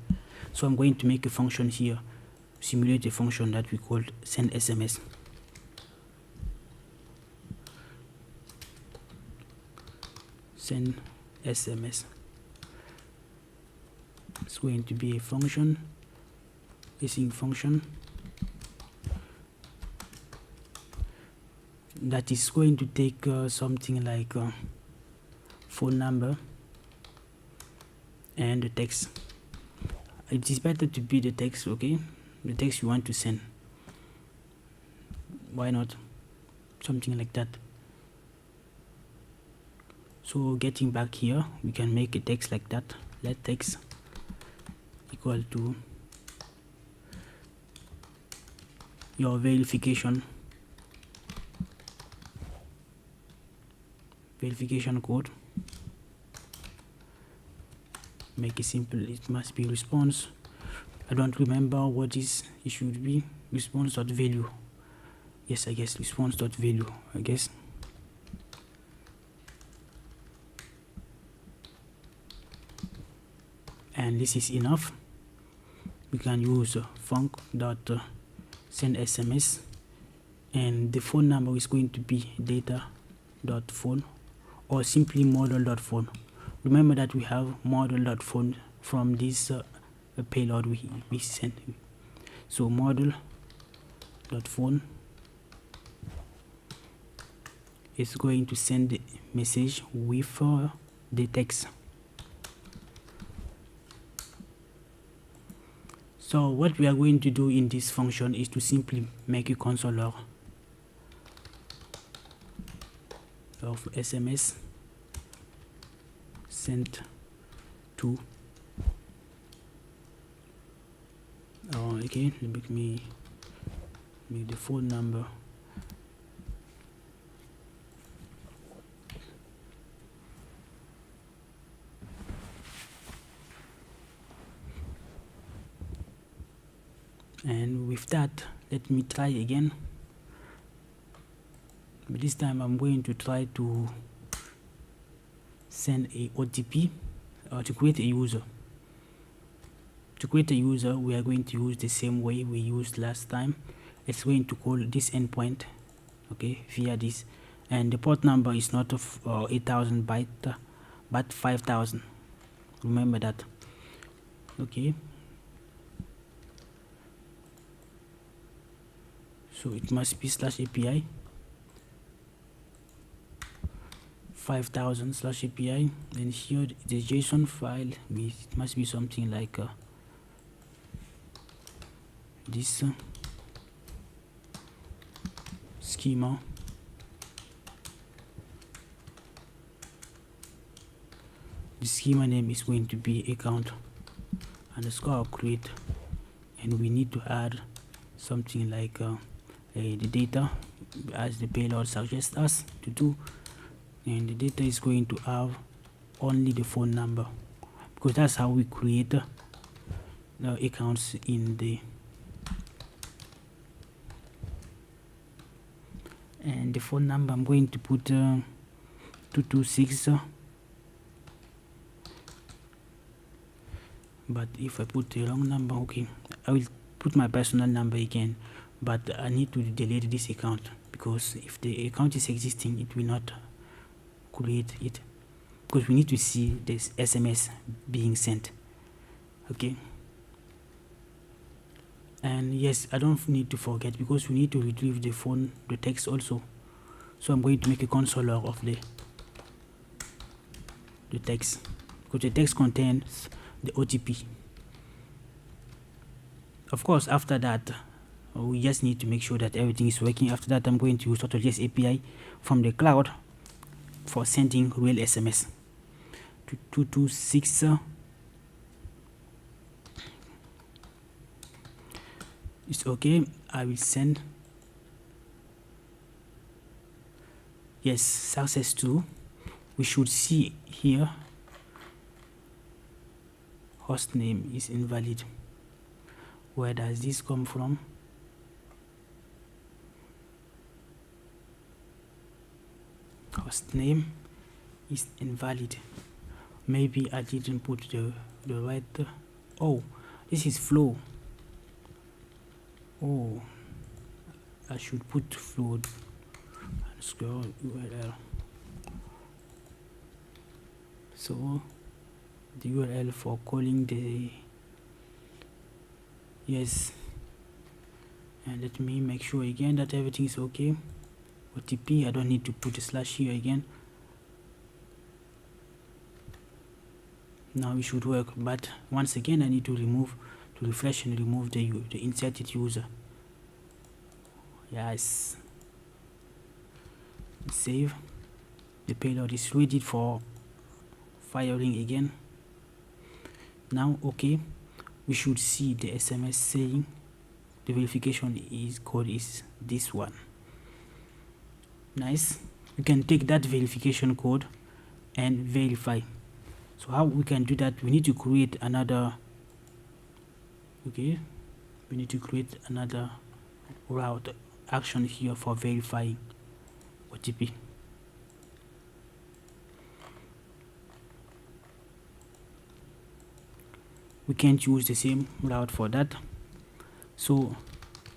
So I'm going to make a function here, simulate a function that we call send SMS. Send SMS. It's going to be a function, async function, that is going to take something like phone number and the text. It is better to be the text, okay, the text you want to send. Why not something like that? So getting back here, we can make a text like that. Let text equal to your verification code. Make it simple. It must be response. I don't remember what is it should be. Response.value. Yes, I guess response.value, I guess. And this is enough. We can use func.send SMS, and the phone number is going to be data.phone or simply model.phone. Remember that we have model.phone from this payload we sent. So model.phone is going to send the message with the text. So what we are going to do in this function is to simply make a console log of SMS sent to again, let me make the phone number and with that, let me try again, but this time I'm going to try to send a OTP or to create a user. To create a user, we are going to use the same way we used last time. It's going to call this endpoint, okay, via this, and the port number is not of 8000 byte but 5000. Remember that. Okay, so it must be /API 5000 /API, and here the JSON file, it must be something like this schema. The schema name is going to be account underscore create, and we need to add something like the data as the payload suggests us to do, and the data is going to have only the phone number, because that's how we create the accounts in the, and the phone number I'm going to put 226, but if I put the wrong number, okay, I will put my personal number again, but I need to delete this account, because if the account is existing, it will not create it, because we need to see this SMS being sent. Okay, and yes, I don't need to forget, because we need to retrieve the text also. So I'm going to make a console log of the text, because the text contains the OTP. Of course, after that, we just need to make sure that everything is working. After that, I'm going to use Total.js API from the cloud for sending real SMS to 226. It's okay. I will send. Yes, success 2. We should see here host name is invalid. Where does this come from? Host name is invalid. Maybe I didn't put the right. Oh, this is flow. Oh, I should put flow underscore URL. So the URL for calling the, yes, and let me make sure again that everything is okay. OTP, I don't need to put a slash here again. Now it should work, but once again I need to refresh and remove the inserted user. Yes, save. The payload is ready for firing again. Now okay, we should see the SMS saying the verification code is this one. Nice. We can take that verification code and verify. So how we can do that? We need to create another route action here for verifying OTP. We can't use the same route for that, so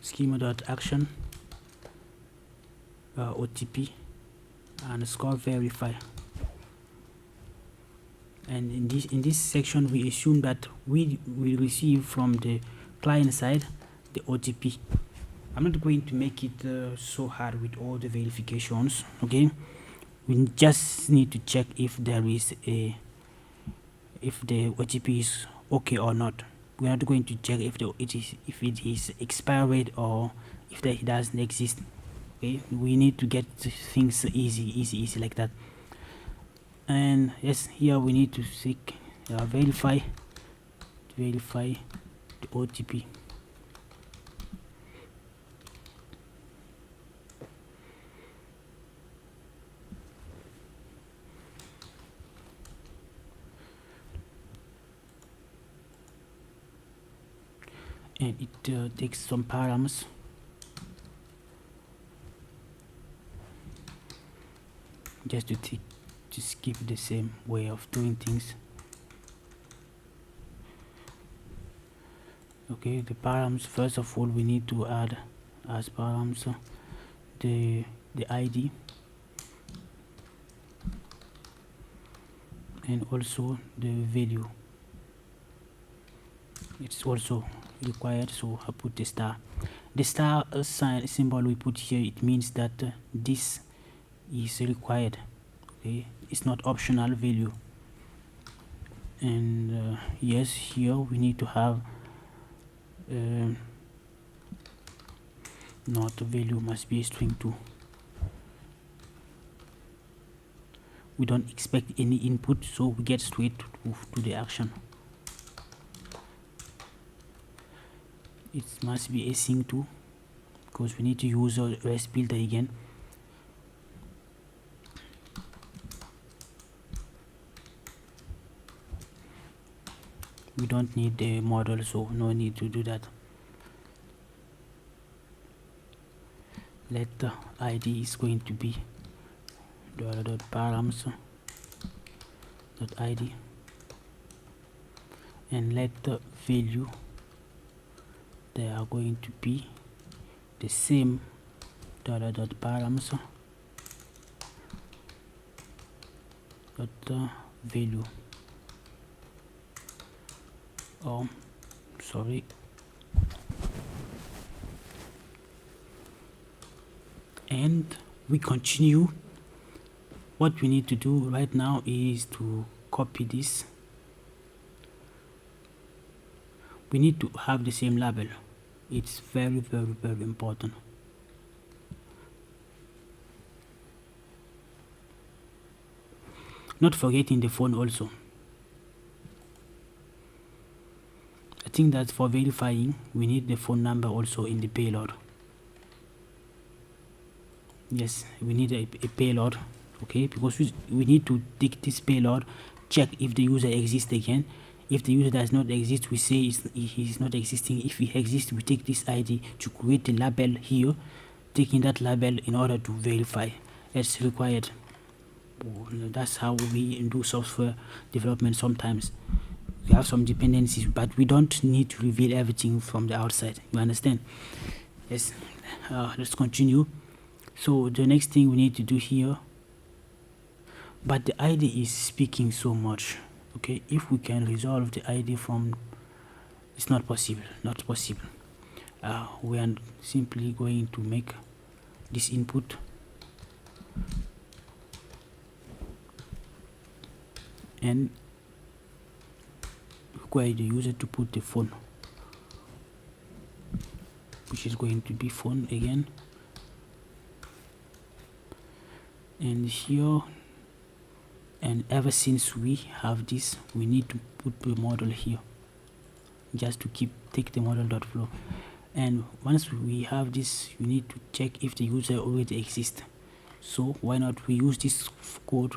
schema.action OTP underscore verify, and in this section we assume that we will receive from the client side the OTP. I'm not going to make it so hard with all the verifications. Okay, we just need to check if there is if the OTP is okay or not. We're not going to check if it is expired or if it doesn't exist. Okay, we need to get things easy like that. And yes, here we need to seek verify the OTP. And it takes some params. Just to keep the same way of doing things. Okay, the params, first of all we need to add as params the ID and also the value. It's also required, so I put the star. The star sign symbol we put here, it means that this is required. Okay, it's not optional value. And yes, here we need to have not value must be a string too. We don't expect any input, so we get straight to the action. It must be async too, because we need to use a REST builder again. We don't need the model, so no need to do that. Let the ID is going to be $.params.id, and let the value, they are going to be the same $.params value. Oh, sorry. And we continue. What we need to do right now is to copy this. We need to have the same label. It's very important. Not forgetting the phone also. I think that for verifying we need the phone number also in the payload. Yes, we need a payload. Okay, because we need to take this payload, check if the user exists again. If the user does not exist, we say he is not existing. If he exists, we take this ID to create the label here, taking that label in order to verify. It's required. That's how we do software development. Sometimes we have some dependencies, but we don't need to reveal everything from the outside. You understand? Yes. Let's continue. So the next thing we need to do here, but the ID is speaking so much. Okay, if we can resolve the ID from, it's not possible. We are simply going to make this input and require the user to put the phone, which is going to be phone again. And here, and ever since we have this, we need to put the model here, just to take the model.flow. And once we have this, you need to check if the user already exists. So why not we use this code?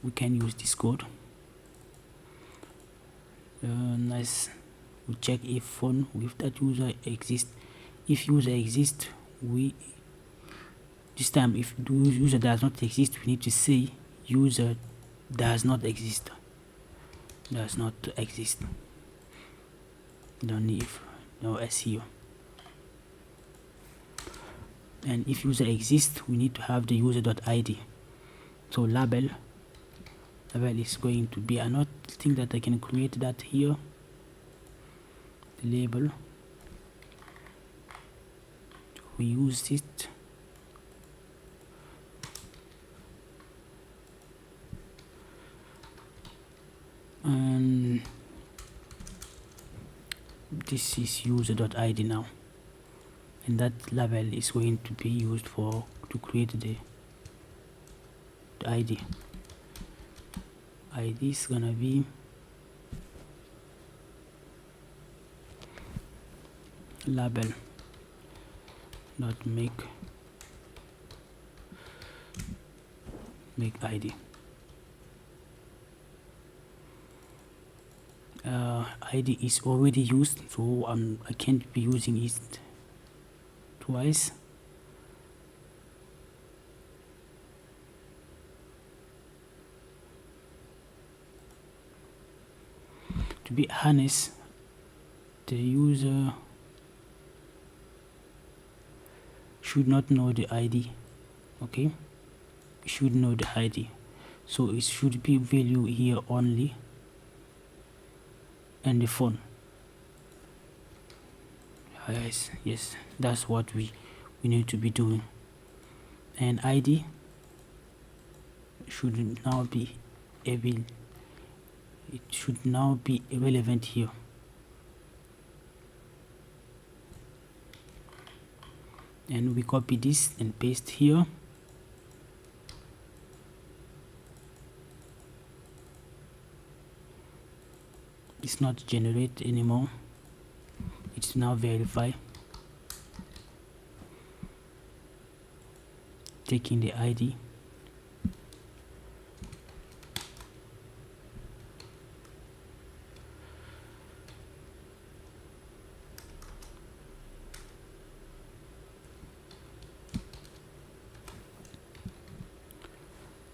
We can use this code. Nice. We check if phone with that user exists. If user exists, we this time if the user does not exist, we need to say user does not exist. Does not exist. Don't need no SEO. And if user exists, we need to have the user.id. So label is going to be another thing that I can create that here. The label, we use it. And this is user.id now, and that label is going to be used to create the ID. ID is gonna be label dot make ID. ID is already used, so I can't be using it twice. To be honest, the user should not know the ID. Okay, should know the ID, so it should be value here only, and the phone. Yes, that's what we need to be doing. And ID should now be able, it should now be relevant here. And we copy this and paste here. It's not generate anymore, it's now verify. Taking the ID,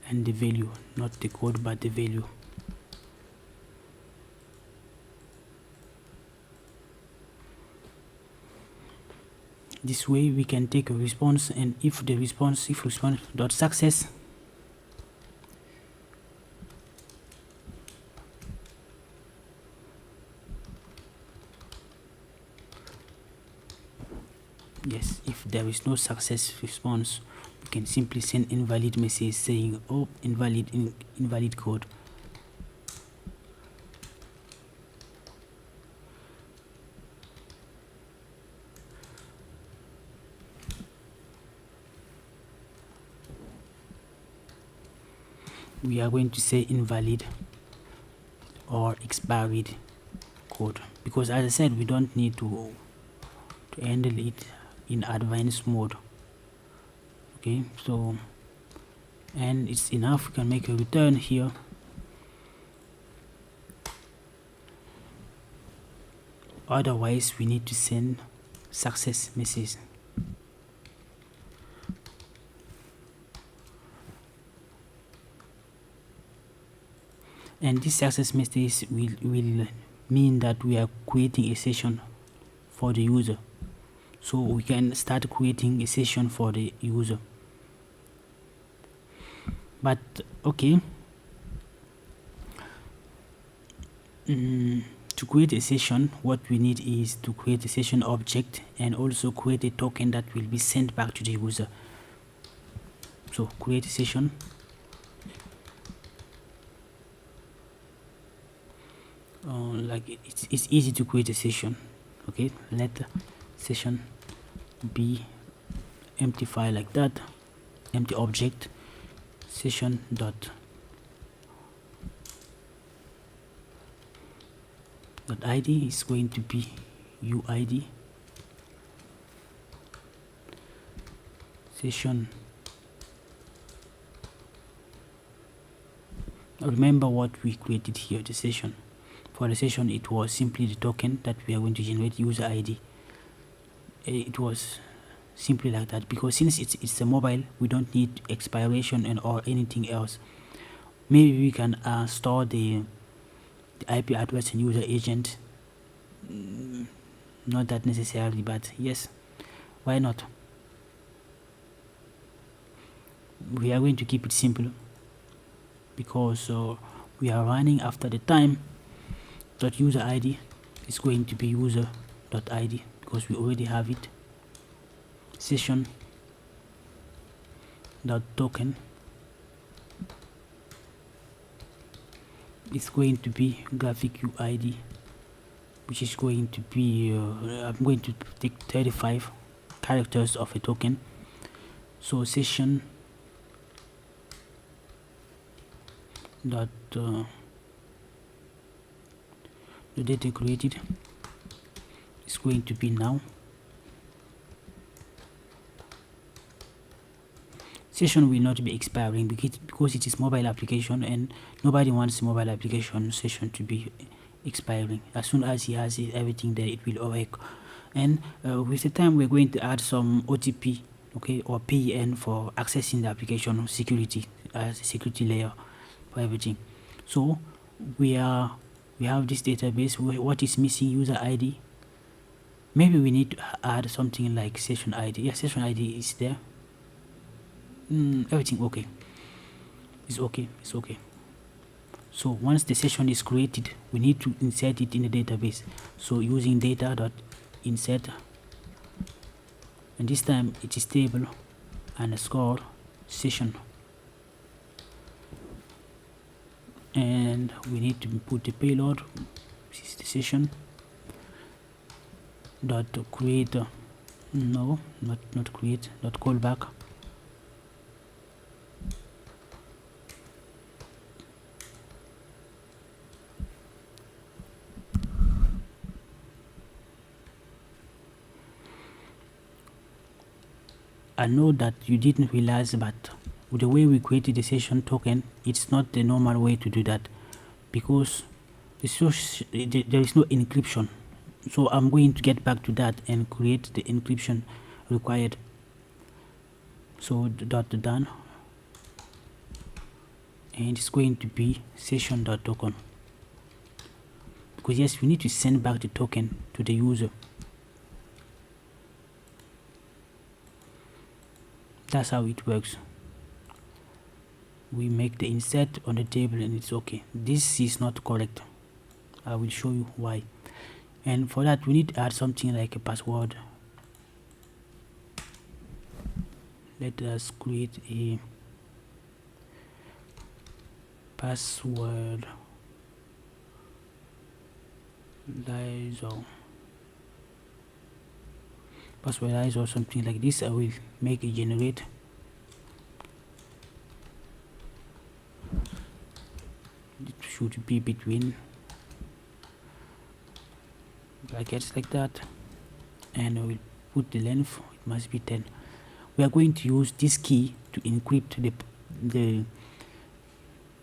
and the value, not the code but the value. This way we can take a response, and if response dot success, yes, if there is no success response, we can simply send invalid message saying, oh, invalid code. We are going to say invalid or expired code, because as I said, we don't need to handle it in advanced mode. Okay, so, and it's enough. We can make a return here. Otherwise we need to send success message. And this success message will mean that we are creating a session for the user, so we can start creating a session for the user. But okay, to create a session, what we need is to create a session object and also create a token that will be sent back to the user. So create a session, like it's easy to create a session. Okay, let the session be empty file like that, empty object, session dot id is going to be UID session. Remember what we created here, the session. For the session, it was simply the token that we are going to generate, user ID. It was simply like that, because since it's a mobile, we don't need expiration and or anything else. Maybe we can store the IP address and user agent. Not that necessarily, but yes, why not? We are going to keep it simple, because we are running after the time dot user ID is going to be user dot ID, because we already have it. Session dot token is going to be graphic UID, which is going to be I'm going to take 35 characters of a token. So session dot the data created is going to be now. Session will not be expiring because it is mobile application, and nobody wants mobile application session to be expiring. As soon as he has everything there, it will work. And with the time, we're going to add some OTP, okay, or PEN for accessing the application security as a security layer for everything. So we have this database. What is missing? User ID. Maybe we need to add something like session ID. Yeah, session ID is there. Everything okay. It's okay. So once the session is created, we need to insert it in the database. So using data.insert, and this time it is table underscore session, and we need to put the payload, which is the session dot create not create dot callback I know that you didn't realize, but with the way we created the session token, it's not the normal way to do that, because there is no encryption. So I'm going to get back to that and create the encryption required. So done, and it's going to be session.token, because yes, we need to send back the token to the user. That's how it works. We make the insert on the table and it's okay. This is not correct. I will show you why. And for that, we need to add something like a password. Let us create a password or something like this. I will make a generate. It should be between brackets like that, and I will put the length. It must be 10. We are going to use this key to encrypt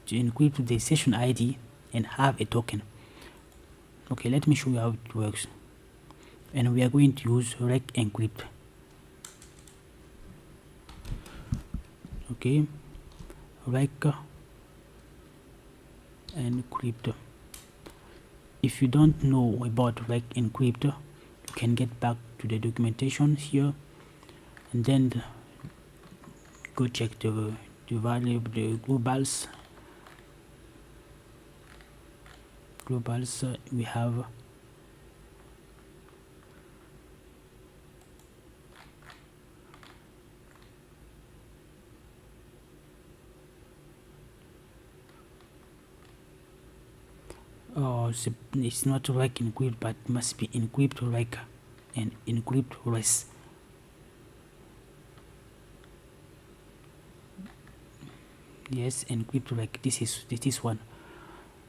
the session ID and have a token. Okay, let me show you how it works. And we are going to use rec encrypt. Okay, rec encrypt. If you don't know about rec encrypt, you can get back to the documentation here and then go check the value, the globals. We have it's not rec encrypt, but must be encrypt rec and encrypt res. Yes, encrypt rec. This is one.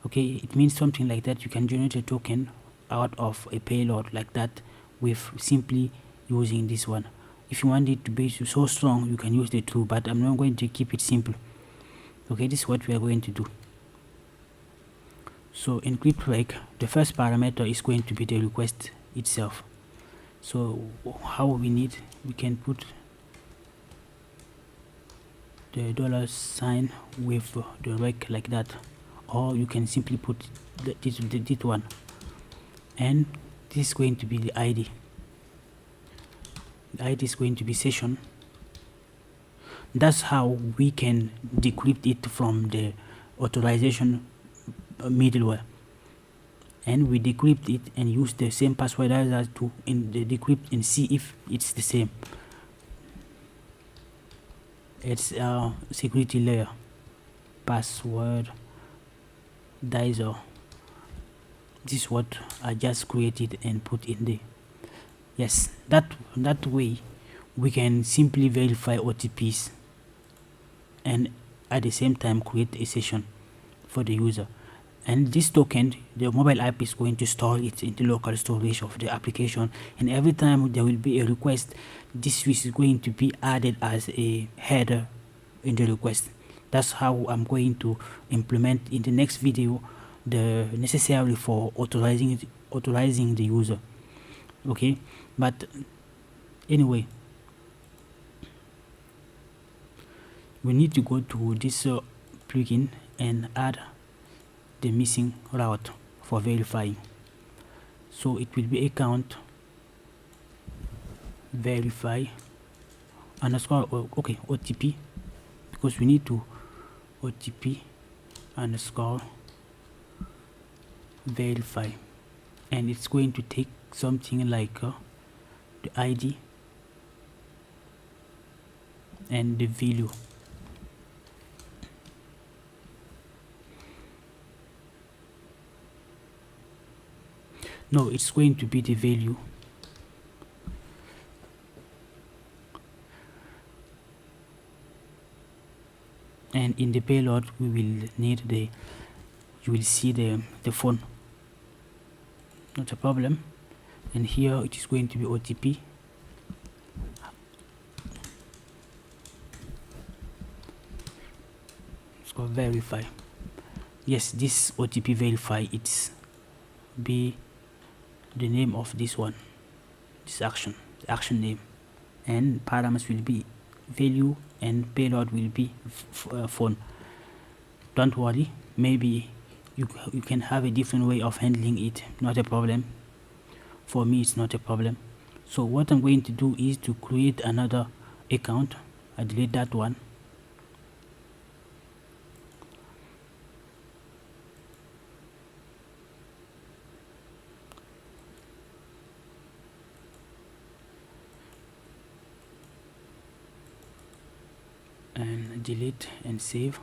Okay, it means something like that. You can generate a token out of a payload like that with simply using this one. If you want it to be so strong, you can use the true, but I'm not going to keep it simple. Okay, this is what we are going to do. So in crypto, like, the first parameter is going to be the request itself. So how we can put the $sign with the rec like that, or you can simply put this one, and this is going to be the ID. The ID is going to be session. That's how we can decrypt it from the authorization middleware, and we decrypt it and use the same password as to in the decrypt and see if it's the same. It's a security layer password dizer. This is what I just created and put in there. Yes, that way we can simply verify OTPs and at the same time create a session for the user. And this token, the mobile app is going to store it in the local storage of the application, and every time there will be a request, this is going to be added as a header in the request. That's how I'm going to implement in the next video the necessary for authorizing the user. Okay, but anyway, we need to go to this plugin and add the missing route for verifying. So it will be account verify underscore OTP, because we need to OTP underscore verify, and it's going to take something like the ID and the value. No, it's going to be the value. And in the payload we will need you will see the phone, not a problem. And here it is going to be OTP. Let's go verify. Yes, this OTP verify, it's be the name of this one, this action, the action name, and parameters will be value and payload will be phone. Don't worry, maybe you can have a different way of handling it, not a problem. For me it's not a problem. So what I'm going to do is to create another account. I delete that one, and delete and save.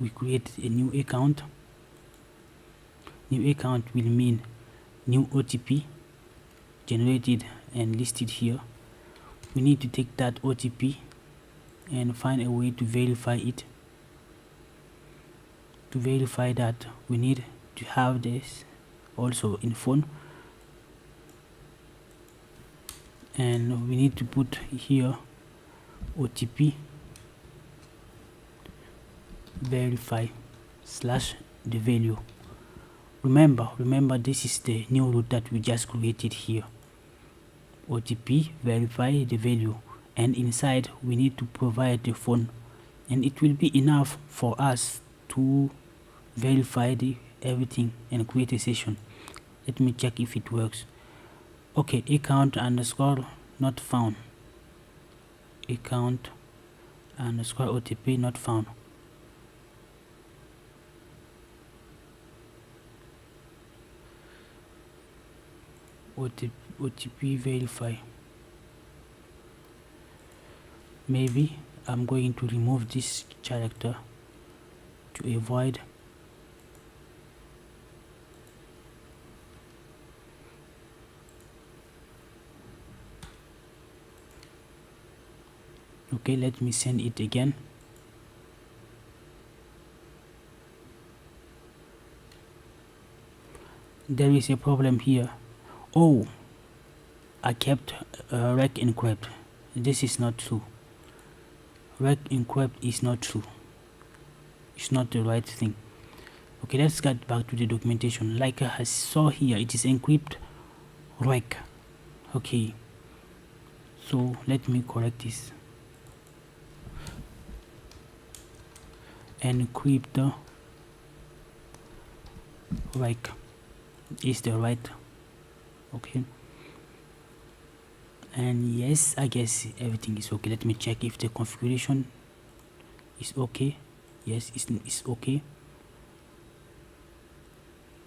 We create a new account. New account will mean new OTP generated and listed here. We need to take that OTP and find a way to verify it. To verify that, we need to have this also in phone, and we need to put here OTP verify slash the value. Remember this is the new route that we just created here. OTP verify the value, and inside we need to provide the phone, and it will be enough for us to verify everything and create a session. Let me check if it works. Okay, account underscore not found, account underscore OTP not found. OTP verify. Maybe I'm going to remove this character to avoid okay, let me send it again. there is a problem here. Oh, I kept rec encrypt. This is not true. Rec encrypt is not true. It's not the right thing. Okay, let's get back to the documentation. Like I saw here, it is encrypt rec. Okay, so let me correct this. Encrypt rec is the right. Okay, and yes, I guess everything is okay. Let me check if the configuration is okay. Yes, it's okay.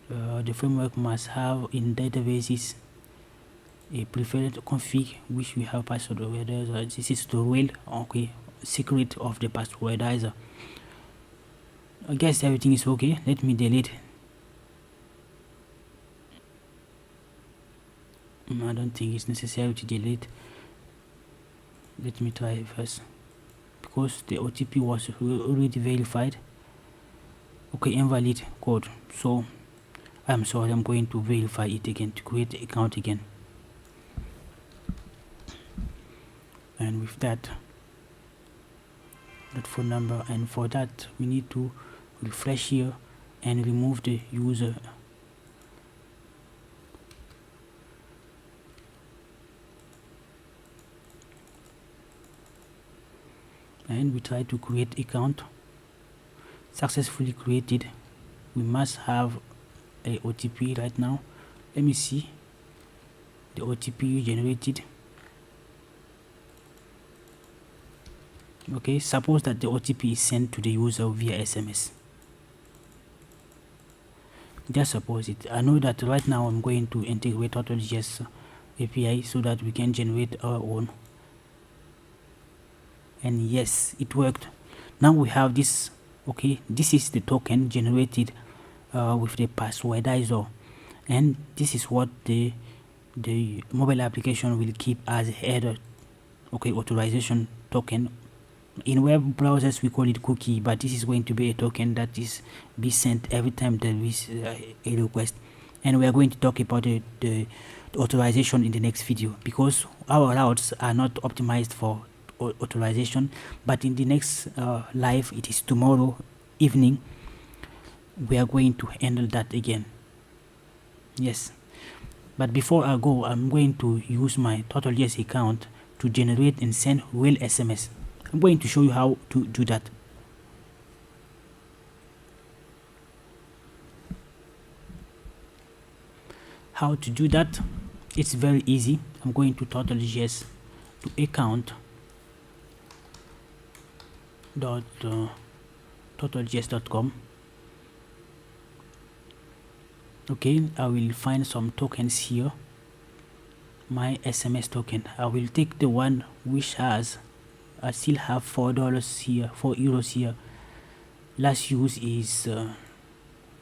The framework must have in databases a preferred config which we have password organizer. This is the real okay secret of the password organizer. I guess everything is okay. Let me delete. I don't think it's necessary to delete. Let me try first because the OTP was already verified. Okay, invalid code. So I'm sorry, I'm going to verify it again to create the account again. And with that phone number, and for that we need to refresh here and remove the user. And we try to create account. Successfully created. We must have a OTP right now. Let me see the OTP generated. Okay, suppose that the OTP is sent to the user via SMS. Just suppose it. I know that right now I'm going to integrate Total.js API so that we can generate our own. And yes, it worked. Now we have this. Okay, this is the token generated with the passwordizer, and this is what the mobile application will keep as a header. Okay, authorization token. In web browsers we call it cookie, but this is going to be a token that is be sent every time there is a request. And we are going to talk about the authorization in the next video, because our routes are not optimized for authorization, but in the next live, it is tomorrow evening, we are going to handle that again. Yes, but before I go, I'm going to use my Total.js account to generate and send real SMS. I'm going to show you how to do that. How to do that? It's very easy. I'm going to Total.js to account totaljs.com. Okay, I will find some tokens here. My SMS token. I will take the one which has, I still have $4 here, €4 here. Last use is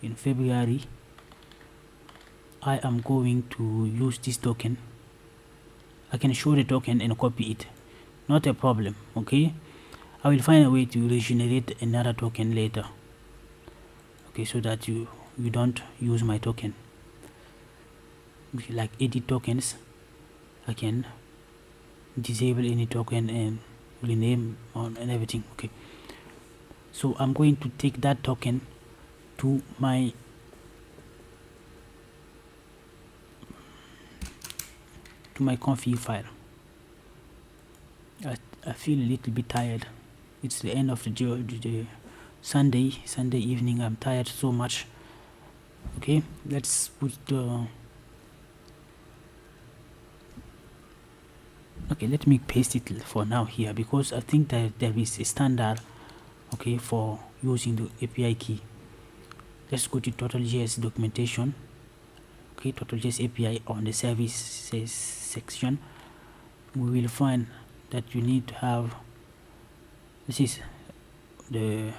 in February. I am going to use this token. I can show the token and copy it, not a problem. Okay, I will find a way to regenerate another token later. Okay, so that you don't use my token. Like edit tokens, I can disable any token and rename on and everything. Okay, so I'm going to take that token to my config file. I feel a little bit tired. It's the end of the Sunday evening. I'm tired so much. Okay, let's put the okay, let me paste it for now here, because I think that there is a standard, okay, for using the API key. Let's go to Total.js documentation. Okay, Total.js API on the services section. We will find that you need to have, this is the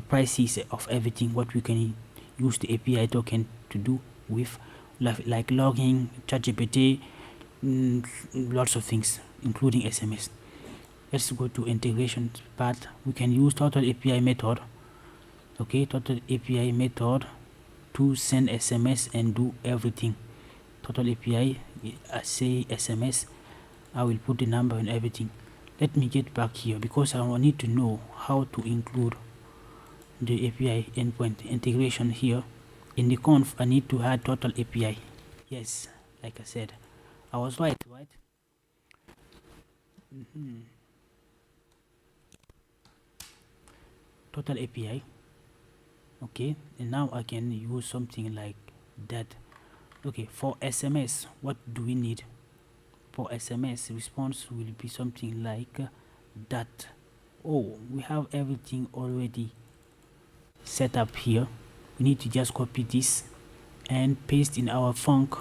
prices of everything what we can use the API token to do with, like logging, ChatGPT, lots of things including SMS. Let's go to integration part. We can use Total API method. Okay, Total API method to send SMS and do everything. Total API, I say SMS, I will put the number and everything. Let me get back here because I will need to know how to include the API endpoint integration here. In the conf, I need to add total API. Yes, like I said, I was right? Total API. Okay, and now I can use something like that. Okay, for SMS, what do we need? For SMS, response will be something like that. Oh, we have everything already set up here. We need to just copy this and paste in our func.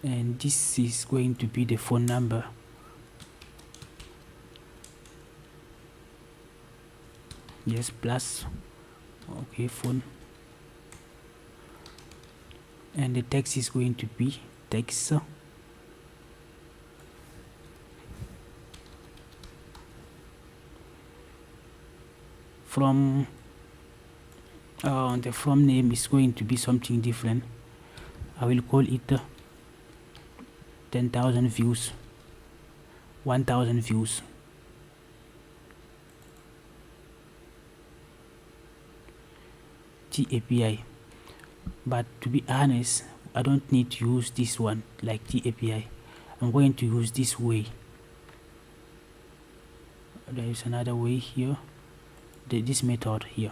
And this is going to be the phone number. Yes, plus, okay, phone. And the text is going to be text. From the from name is going to be something different. I will call it 10,000 views, 1,000 views. TAPI, but to be honest, I don't need to use this one like TAPI. I'm going to use this way. There is another way here, this method here.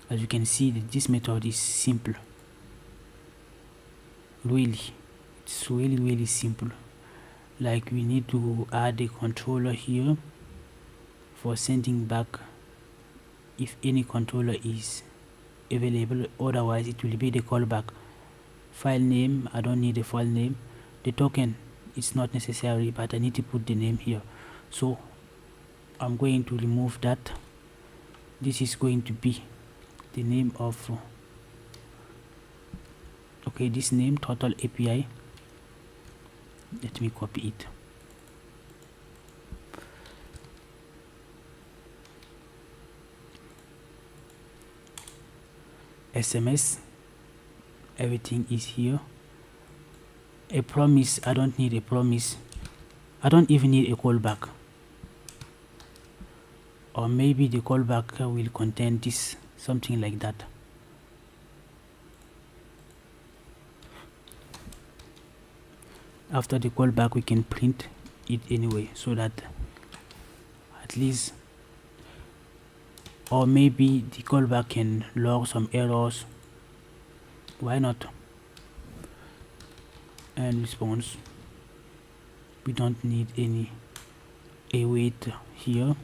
As you can see, this method is simple. Really, it's really simple. Like we need to add a controller here for sending back if any controller is available, otherwise it will be the callback. File name, I don't need a file name. The token, it's not necessary, but I need to put the name here, so I'm going to remove that. This is going to be the name of okay, this name, total API. Let me copy it. SMS, everything is here. A promise, I don't need a promise. I don't even need a callback, or maybe the callback will contain this, something like that. After the callback we can print it anyway, so that at least, or maybe the callback can log some errors, why not? And response, we don't need any await here.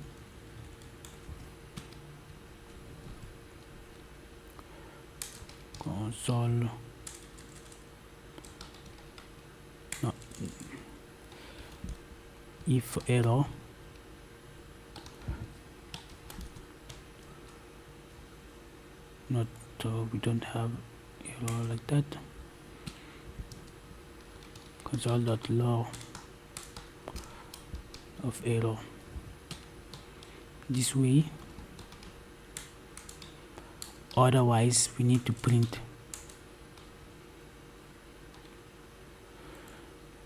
Console, no, if error, not we don't have error like that. Console.log of error, this way. Otherwise we need to print.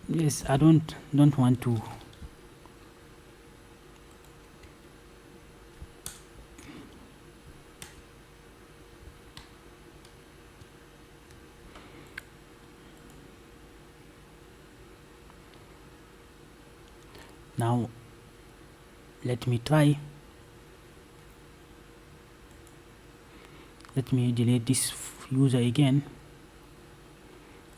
Yes, I don't want to now. Let me try. Let me delete this user again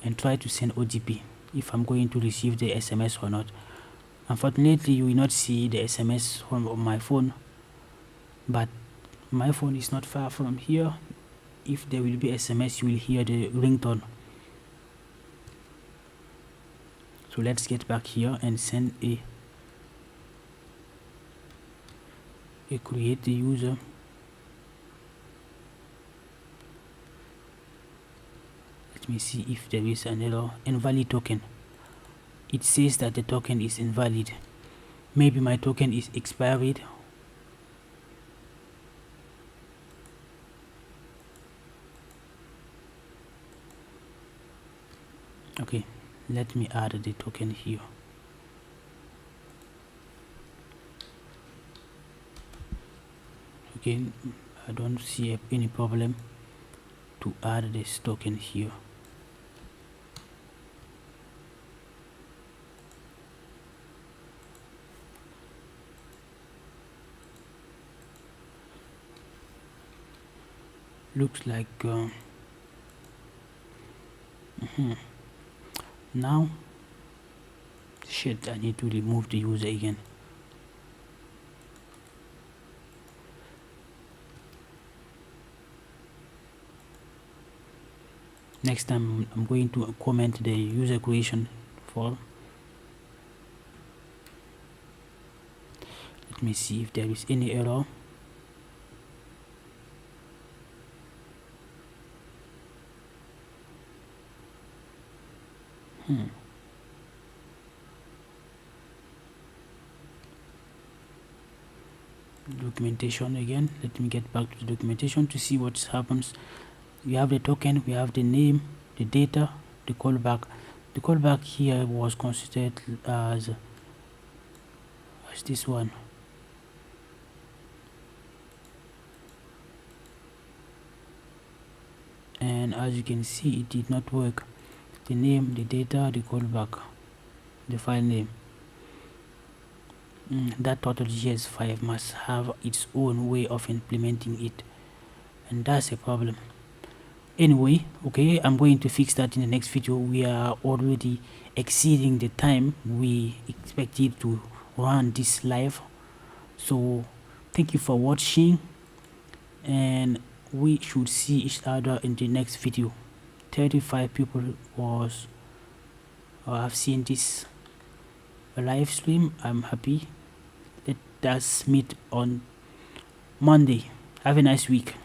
and try to send OTP if I'm going to receive the SMS or not. Unfortunately, you will not see the SMS on my phone, but my phone is not far from here. If there will be SMS, you will hear the ringtone. So let's get back here and send a create the user. Let me see if there is an error. Invalid token. it says that the token is invalid. Maybe my token is expired. Okay, let me add the token here. Okay, I don't see any problem to add this token here. Looks like now shit, I need to remove the user again. Next time I'm going to comment the user creation form. Let me see if there is any error. Documentation again. Let me get back to the documentation to see what happens. We have the token, we have the name, the data, the callback. The callback here was considered as this one. And as you can see, it did not work. The name, the data, the callback, the file name. That Total.js 5 must have its own way of implementing it, and that's a problem. Anyway, okay, I'm going to fix that in the next video. We are already exceeding the time we expected to run this live, so thank you for watching, and we should see each other in the next video. 35 people have seen this live stream. I'm happy. Let us meet on Monday. Have a nice week.